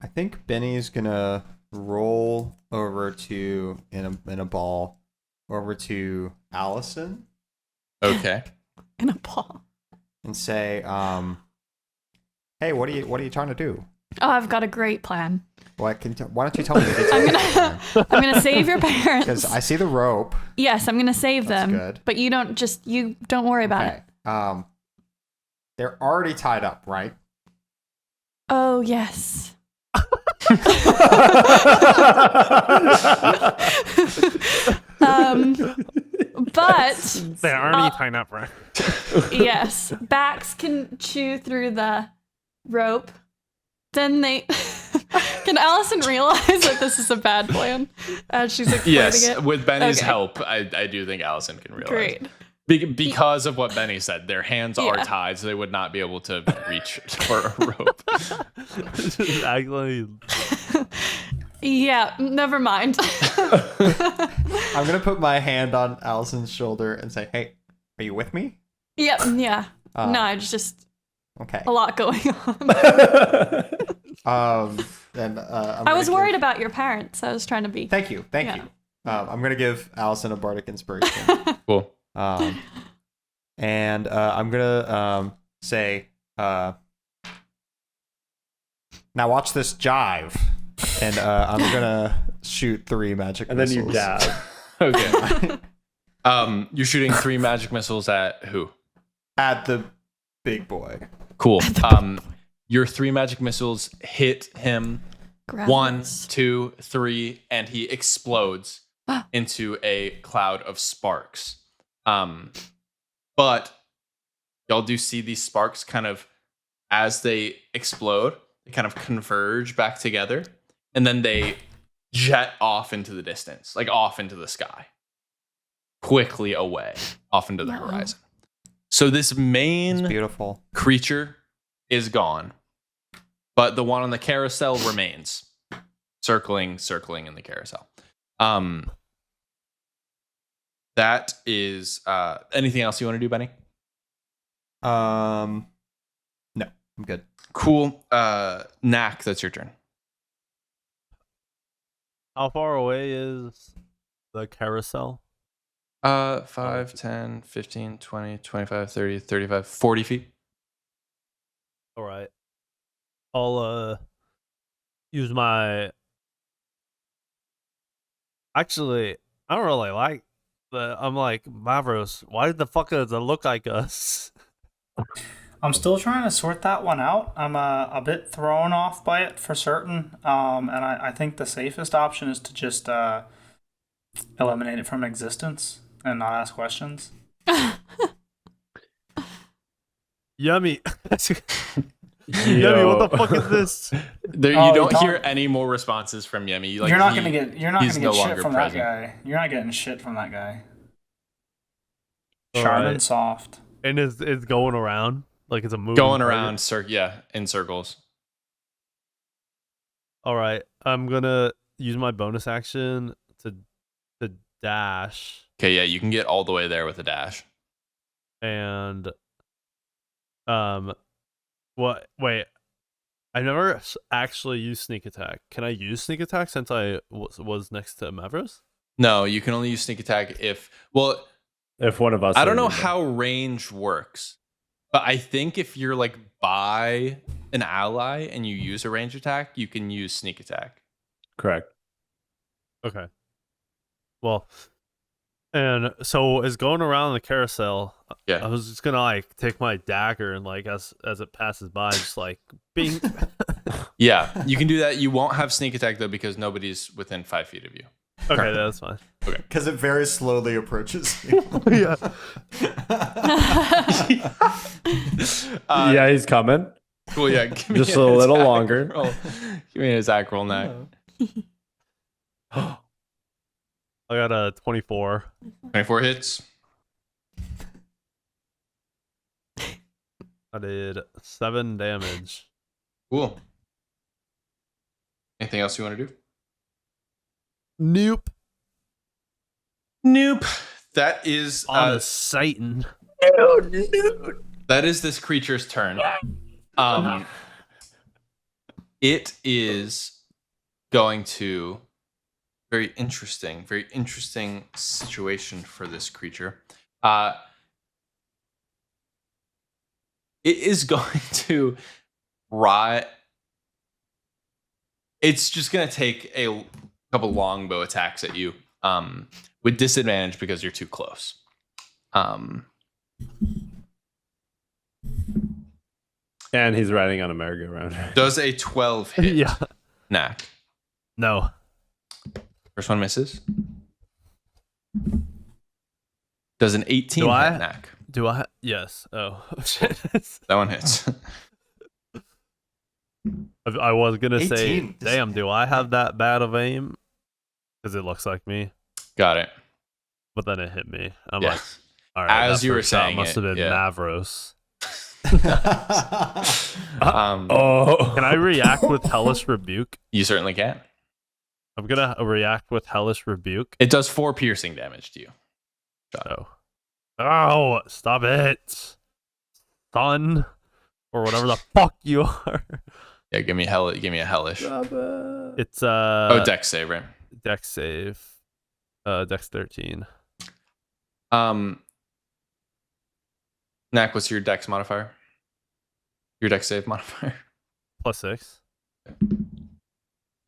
I think Benny's gonna roll over to in a ball over to Allison Okay. In a ball. and say, "Hey, what are you trying to do? Oh, I've got a great plan. Why don't you tell me the details?" I'm gonna save your parents. Because I see the rope. Yes, I'm gonna save That's them. good. But you don't worry about it. Okay. They're already tied up, right? Oh yes. But They already tied up, right? yes, Bax can chew through the rope. Then they can Allison realize that this is a bad plan as she's explaining Yes, it. with Benny's Okay. help, I do think Allison can realize. Great. Because of what Benny said, their hands are Yeah. tied, so they would not be able to reach for a rope. Just act like Yeah, never mind. I'm gonna put my hand on Allison's shoulder and say, "Hey, are you with me?" Yep, yeah. Uh, No, it's just Okay. a lot going on. And I was worried about your parents. I was trying to be. Thank you. Yeah. You. I'm gonna give Allison a bardic inspiration. Cool. And I'm gonna say, now watch this jive, and I'm gonna shoot 3 magic And then missiles. you dab. Okay. You're shooting 3 magic missiles at who? At the big boy. Cool. Your 3 magic missiles hit him. Gravros. 1, 2, 3, and he explodes into a cloud of sparks. But y'all do see these sparks kind of, as they explode, they kind of converge back together, and then they jet off into the distance, like off into the sky. quickly away off into the Wow. horizon. So this It's main beautiful. creature is gone, but the one on the carousel remains, circling in the carousel. That is anything else you want to do, Benny? No, I'm good. Cool. Knack, that's your turn. How far away is the carousel? 5, 10, 15, 20, 25, 30, 35, 40 feet. All right. I'll use my. Actually, I don't really like the. I'm like, Mavros, why the fuck does it look like us? I'm still trying to sort that one out. I'm a bit thrown off by it for certain. And I think the safest option is to just eliminate it from existence and not ask questions. Yummy. Yummy, what the fuck is this? There, Oh, you don't don't- hear any more responses from Yemi. Like, you're not he- gonna get he's no shit longer from present. that guy. You're not getting shit from that guy. All Sharp right. and soft. And it's going around like it's a moving going target. around, in circles. All right, I'm gonna use my bonus action to dash Okay, yeah, you can get all the way there with a dash. and what? Wait, I never actually used sneak attack. Can I use sneak attack since I was next to Mavros? No, you can only use sneak attack if. Well, If one of us, I don't know already did. how range works, but I think if you're like by an ally and you use a range attack, you can use sneak attack. Correct. Okay. Well, and so as going around the carousel, I Yeah, was just gonna like take my dagger and like as it passes by, just like bing. yeah, you can do that. You won't have sneak attack though because nobody's within 5 feet of you. Okay, that's fine. Because it very slowly approaches you. Yeah. Yeah, he's coming. Cool. Yeah, give me Just an a little attack longer. roll. Give me an attack roll, Knack. I got a 24. 24 hits. I did 7 damage. Cool. Anything else you want to do? Nope. Nope. That is On a Satan. that is this creature's turn. It is going to very interesting situation for this creature. It is going to it's just going to take a couple longbow attacks at you with disadvantage because you're too close. And he's riding on a merry-go-round. Does a 12 hit? Yeah. Knack. No. First one misses. Does an 18 Do hit, I? Knack? Do I? Yes. Oh, shit. That one hits. I was going to say, 18. damn, do I have that bad of aim? Because it looks like me. Got it. But then it hit me. I'm Yeah. like, all right. As that you were first shot saying must it, have been yeah. Mavros. Oh. Can I react with Hellish Rebuke? You certainly can. I'm going to react with Hellish Rebuke. It does 4 piercing damage to you. Oh, stop it. Son. Or whatever the fuck you are. Yeah, give me a hellish. It's Dex save, right? Dex save. Dex 13. Knack, what's your Dex modifier? Your Dex save modifier? +6.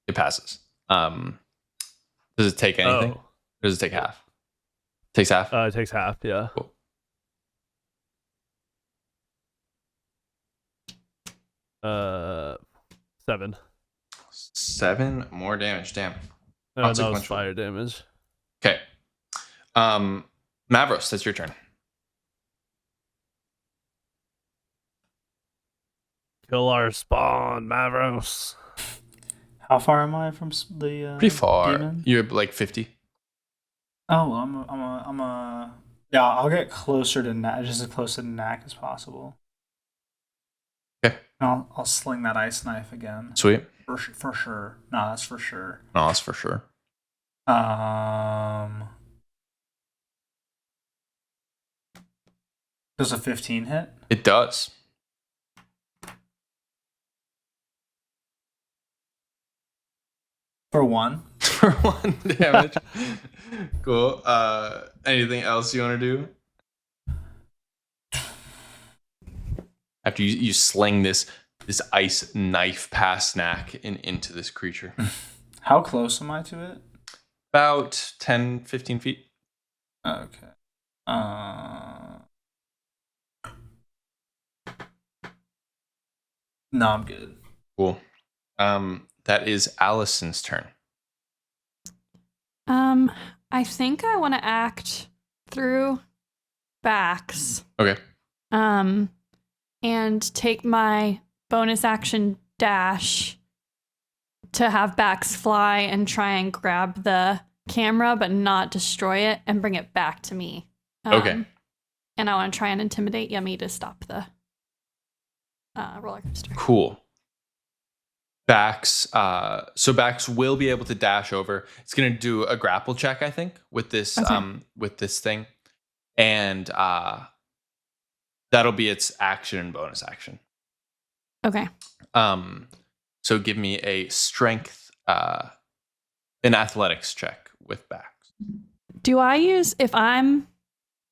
It passes. Does it take anything? Oh. Or does it take half? Takes half. It takes half, yeah. Cool. Uh, 7. 7 more damage. Damn. That was Consequential. fire damage. Okay. Mavros, that's your turn. Kill our spawn, Mavros. How far am I from the Pretty far. demon? You're like 50. Oh, yeah, I'll get closer to Knack, just as close to Knack as possible. Okay. I'll sling that ice knife again. Sweet. For sure. No, that's for sure. No, that's for sure. Does a 15 hit? It does. For 1. For 1 damage. Cool. Anything else you want to do? After you sling this ice knife past Knack into this creature. How close am I to it? About 10, 15 feet. Okay. No, I'm good. Cool. That is Allison's turn. I think I want to act through Bax. Okay. And take my bonus action dash to have Bax fly and try and grab the camera, but not destroy it and bring it back to me. Okay. And I want to try and intimidate Yummy to stop the roller coaster. Cool. Bax, so Bax will be able to dash over. It's gonna do a grapple check, I think, with this thing, and that'll be its action and bonus action. Okay. So give me a strength, an athletics check with Bax. Do I use, if I'm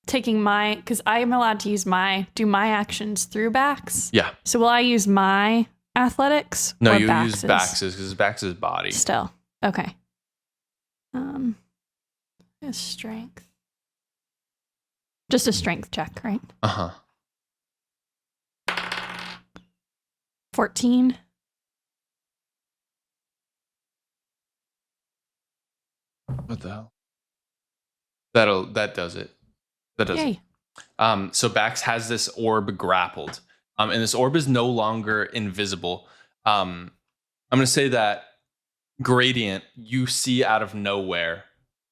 taking because I am allowed to do my actions through Bax? Yeah. So will I use my athletics? No, or you use Bax's? Bax's because Bax's body. Still. Okay. His strength. Just a strength check, right? 14. What the hell? That does it. That does Yay. it. So Bax has this orb grappled. And this orb is no longer invisible. I'm gonna say that Gradient, you see out of nowhere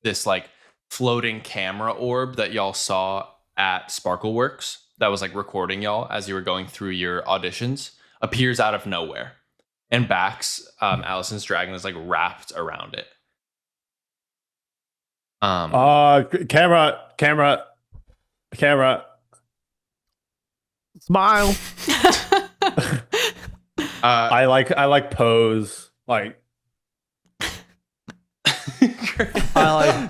this like floating camera orb that y'all saw at Sparkleworks that was like recording y'all as you were going through your auditions, appears out of nowhere. And Bax, Allison's dragon, is like wrapped around it. Camera. Smile. I like pose. Like I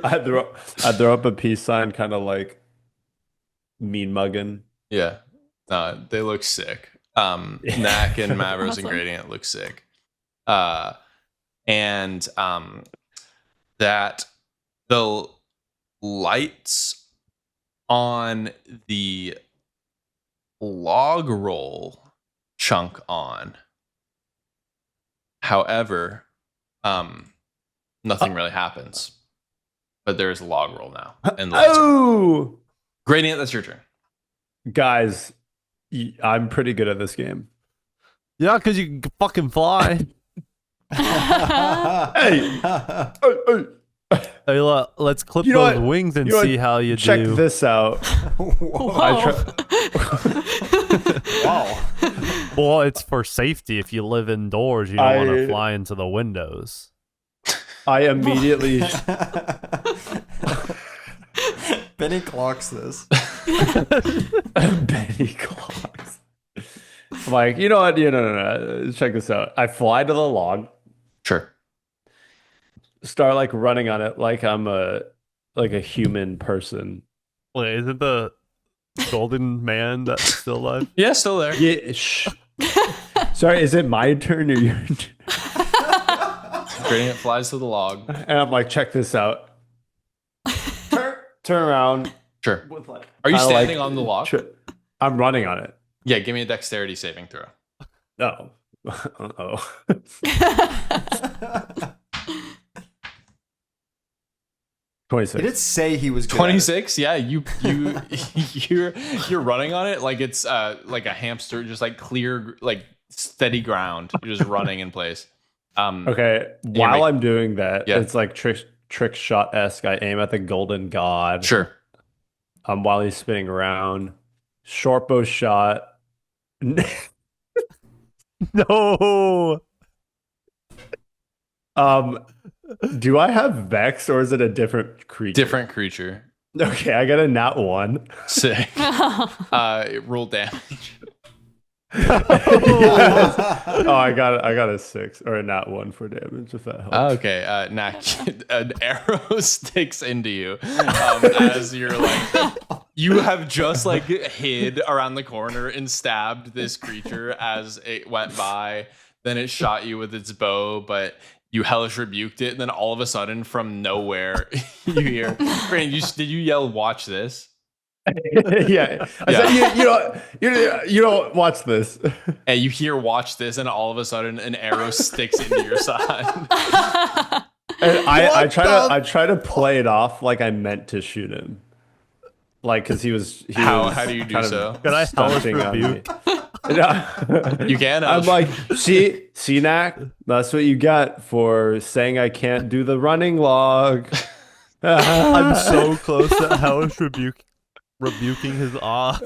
I throw up a peace sign, kind of like mean mugging. Yeah, they look sick. Knack and Mavros Awesome. and Gradient look sick. And that the lights on the log roll chunk on. However, nothing really happens. But there's a log roll now. And the lights are. Oh, Gradient, that's your turn. guys, I'm pretty good at this game. Yeah, because you can fucking fly. Hey, Hey, let's clip You know those what? wings and You know what? see how you check do. this out. Whoa. Wow. Well, it's for safety. If you live indoors, you don't want to I- fly into the windows. I immediately. Benny clocks this. Benny clocks. I'm like, you know what? No. Check this out. I fly to the log, Sure. start like running on it like I'm a human person. Wait, isn't the golden man that's still alive? Yeah, still there. Yeah. Shh. Sorry, is it my turn or your turn? Gradient flies to the log. And I'm like, check this out. Turn around. Sure. With like, Are you kinda standing like- on the log? I'm running on it. Yeah, give me a dexterity saving throw. No. Uh-oh. He 26. did say he was good at it. 26. Yeah, you're running on it like it's like a hamster, just like clear, like steady ground. You're just running in place. Okay, while make- I'm doing that, Yeah. it's like trick shot esque. I aim at the golden god. Sure. While he's spinning around, short bow shot. No. Do I have Vex or is it a different creature? Different creature. Okay, I got a nat 1. Sick. Roll damage. Oh, I got a 6 or a nat 1 for damage if that helps. Okay, Nak, an arrow sticks into you as you're like, you have just like hid around the corner and stabbed this creature as it went by. Then it shot you with its bow, but you hellish rebuked it. And then all of a sudden, from nowhere, you hear, Brandon, did you yell, "Watch this"? Yeah. I said, you don't watch this. And you hear "Watch this," and all of a sudden, an arrow sticks into your side. And I try to play it off like I meant to shoot him. Like, because he was How do you do kind of so? Can I hellish stunting on me. rebuke? You can. I'm like, see, Knack, that's what you get for saying I can't do the running log. I'm so close to hellish rebuking his awe.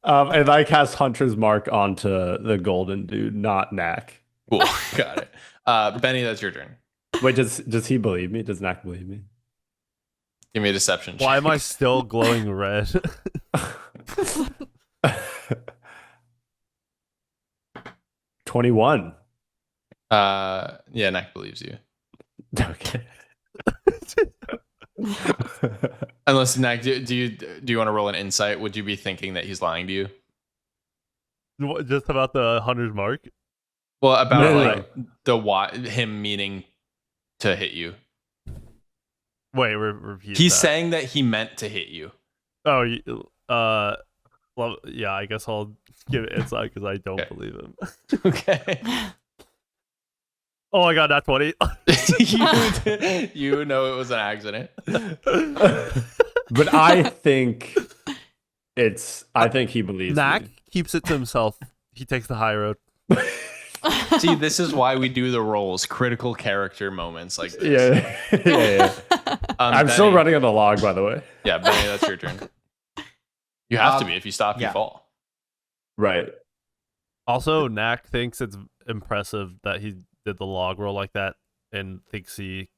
And I cast Hunter's Mark onto the golden dude, not Knack. Cool. Got it. Benny, that's your turn. Wait, does he believe me? Does Knack believe me? Give me a deception check. Why am I still glowing red? 21. Yeah, Nak believes you. Okay. Unless Nak, do you want to roll an insight? Would you be thinking that he's lying to you? What, just about the hunter's mark? Well, about No. like the why him meaning to hit you. Wait, repeat. He's that. saying that he meant to hit you. Oh, well, yeah. I guess I'll give it insight because I don't Okay. believe him. Okay. Oh my god, that's 20. you know it was an accident. But I think he believes Knack me. keeps it to himself. He takes the high road. See, this is why we do the rolls, critical character moments like this. Yeah. I'm still Benny. running on the log, by the way. Yeah, Benny, that's your turn. You have to be. If you stop, yeah. you fall. Right. Also, Knack thinks it's impressive that he did the log roll like that, and thinks he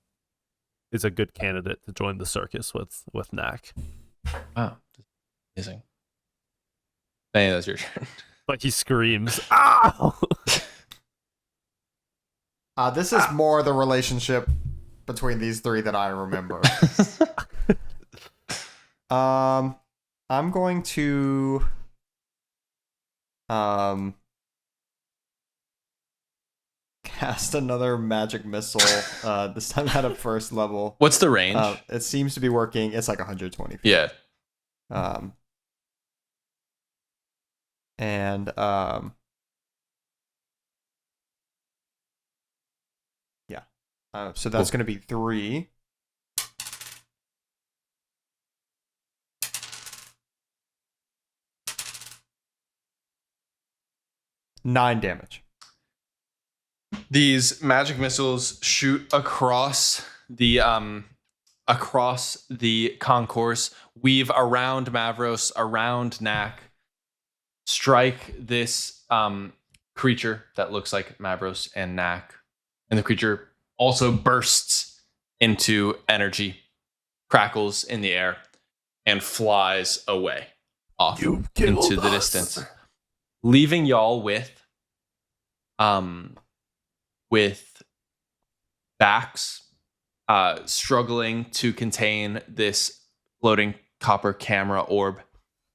is a good candidate to join the circus with Knack. Wow. Amazing. Benny, that's your turn. Like he screams, "Ow!" This is more the relationship between these three that I remember. I'm going to cast another magic missile. This time at a first level. What's the range? It seems to be working. It's like 120 feet. Yeah. And yeah. So that's going to be 3. Nine damage. These magic missiles shoot across the concourse, weave around Mavros, around Knack, strike this creature that looks like Mavros and Knack, and the creature also bursts into energy, crackles in the air, and flies away off into the distance, leaving y'all with backs struggling to contain this floating copper camera orb,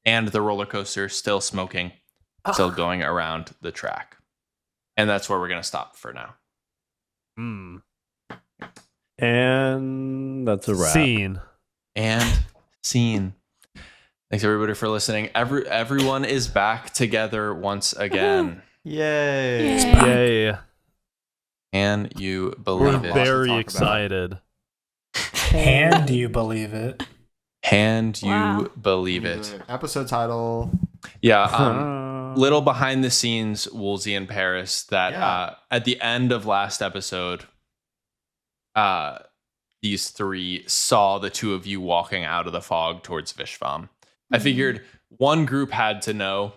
and the roller coaster still smoking, still going around the track. And that's where we're going to stop for now. And that's a wrap. Scene. And scene. Thanks everybody for listening. Everyone is back together once again. Yay. Yay. Can you We're believe it? very excited. Can you believe it? Can you Wow. believe it? Episode title. Yeah. little behind the scenes, Woolsey and Paris, that Yeah. at the end of last episode, these three saw the two of you walking out of the fog towards Vishvam. I figured one group had to know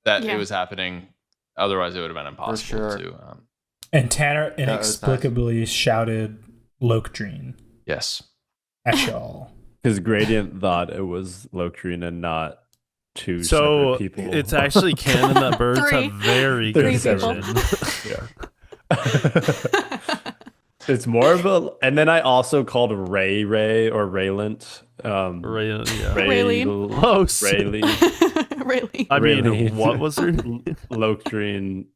that Yeah. it was happening. Otherwise, it would have been impossible sure. to. And Tanner was nice. inexplicably shouted Lokdreen Yes. at y'all. Because Gradient thought it was Lokdreen and not two So separate people. it's actually canon that birds Three. have very Three good people. vision. It's more of a, and then I also called Ray or Raylent. Raylene. Close. Rayleigh, Really? I mean, Raylene. what was her name? Lokdreen,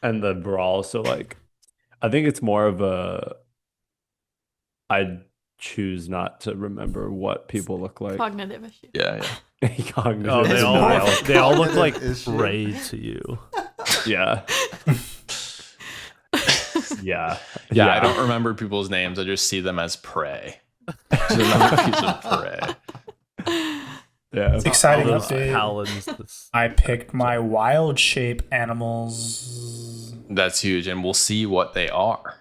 and the Brawl. So like, I think it's more of a. I choose not to remember what people look like. Cognitive issue. Yeah. Cognitive Oh, they It's all more denial. of a they all look like cognitive issue. Ray to you. Yeah. Yeah. Yeah, I don't remember people's names. I just see them as prey. Just another piece of prey. Yeah. Exciting All those update. talons, this- I picked my wild shape animals. That's huge, and we'll see what they are.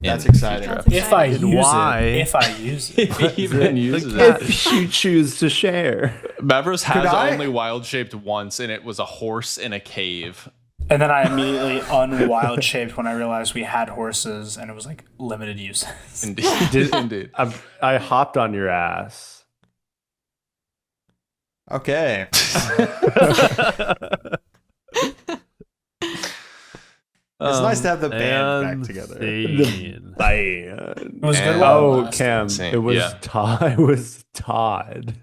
in That's exciting. future That's episodes. If I And use why? it. If I use it. If he even uses it. If you choose to share. Mavros has Could I? only wild shaped once, and it was a horse in a cave. And then I immediately unwild shaped when I realized we had horses and it was like limited uses. Indeed. Indeed. I hopped on your ass. Okay. It's nice to have the band back and together. scene. Band. It was good And- while it Oh, lasted. Cam, Same, it was yeah. Todd. It was Todd.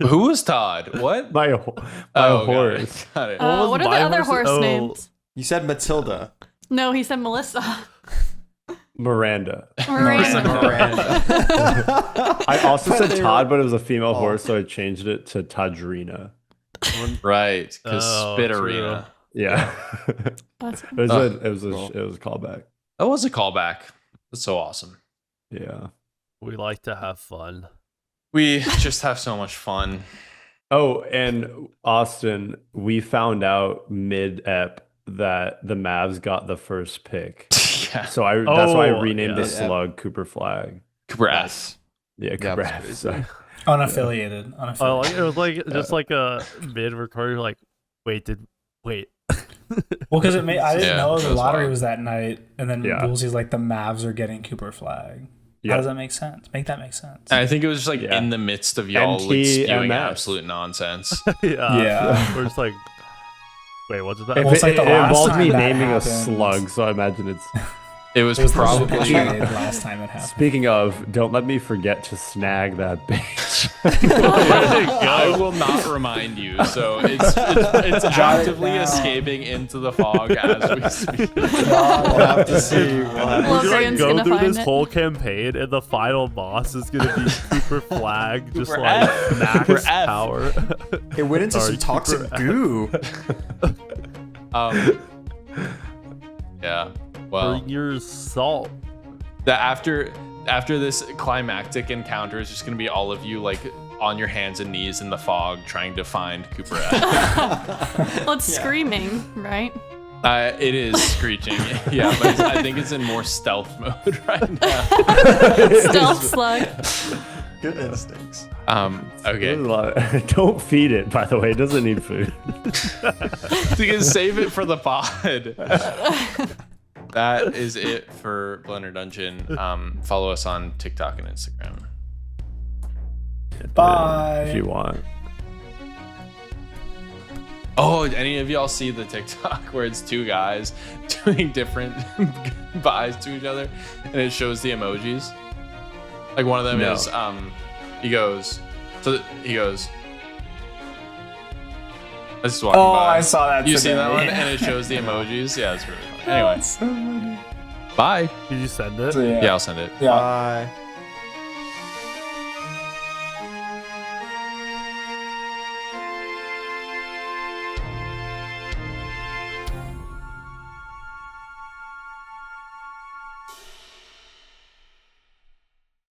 Who was Todd? What? My got horse. it. Got it. was What are the my other horse? horse Oh. names? You said Matilda. No, he said Melissa. Miranda. Miranda. Miranda. I also said Todd, but it was a female horse, so I changed it to Tadrina. Right, because Oh, Spit true. Arena. Yeah. That's- It was Oh, it was cool. a callback. That was a callback. That's so awesome. Yeah. We like to have fun. We just have so much fun. Oh, and Austin, we found out mid-ep that the Mavs got the first pick. Yeah. So that's why I Oh, renamed yeah. the slug Cooper Flag. Cooper S. Yeah, Yeah, Cooper. that's F, sorry. Unaffiliated. Oh, like, it was like just like a mid recording. Like, wait. Well, because I didn't Yeah, know the that's lottery wild. was that night, and then Yeah. Woolsey's like the Mavs are getting Cooper Flag. Yeah. How does that make sense? Make that make sense. I think it was just like Yeah. in the midst of y'all like, spewing NTMS. absolute nonsense. Yeah. We're just like, wait, what's that? If Well, it's like it the last involved time me that naming a happened. slug, so I imagine it's. It was It was probably. probably last time it happened. Speaking of, don't let me forget to snag that bitch. I will not remind you. So it's actively down. escaping into the fog as we speak. We'll have to see. We'll have to Well, You like Brian's go gonna through find this it. whole campaign, and the final boss is gonna be Cooper Flag, just Cooper like F. max Cooper F. power. It went into Sorry, some toxic Cooper. goo. Yeah. Well, Bring your salt. that after this climactic encounter is just gonna be all of you like on your hands and knees in the fog trying to find Cooper F. Well, it's screaming, right? It is screeching. Yeah, but I think it's in more stealth mode right now. Stealth slug. Good instincts. Okay. There's a lot don't feed it, by the way. It doesn't need food. So you can save it for the pod. That is it for Blender Dungeon. Follow us on TikTok and Instagram. Bye. If you want. Oh, any of y'all see the TikTok where it's two guys doing different buys to each other, and it shows the emojis? Like one of them No. is he goes. This is walking Oh, by. I saw that You today. see that one, and it shows the emojis. Yeah, it's really funny. Anyway, bye. Did you send it? So, Yeah, I'll send it. Yeah. Bye.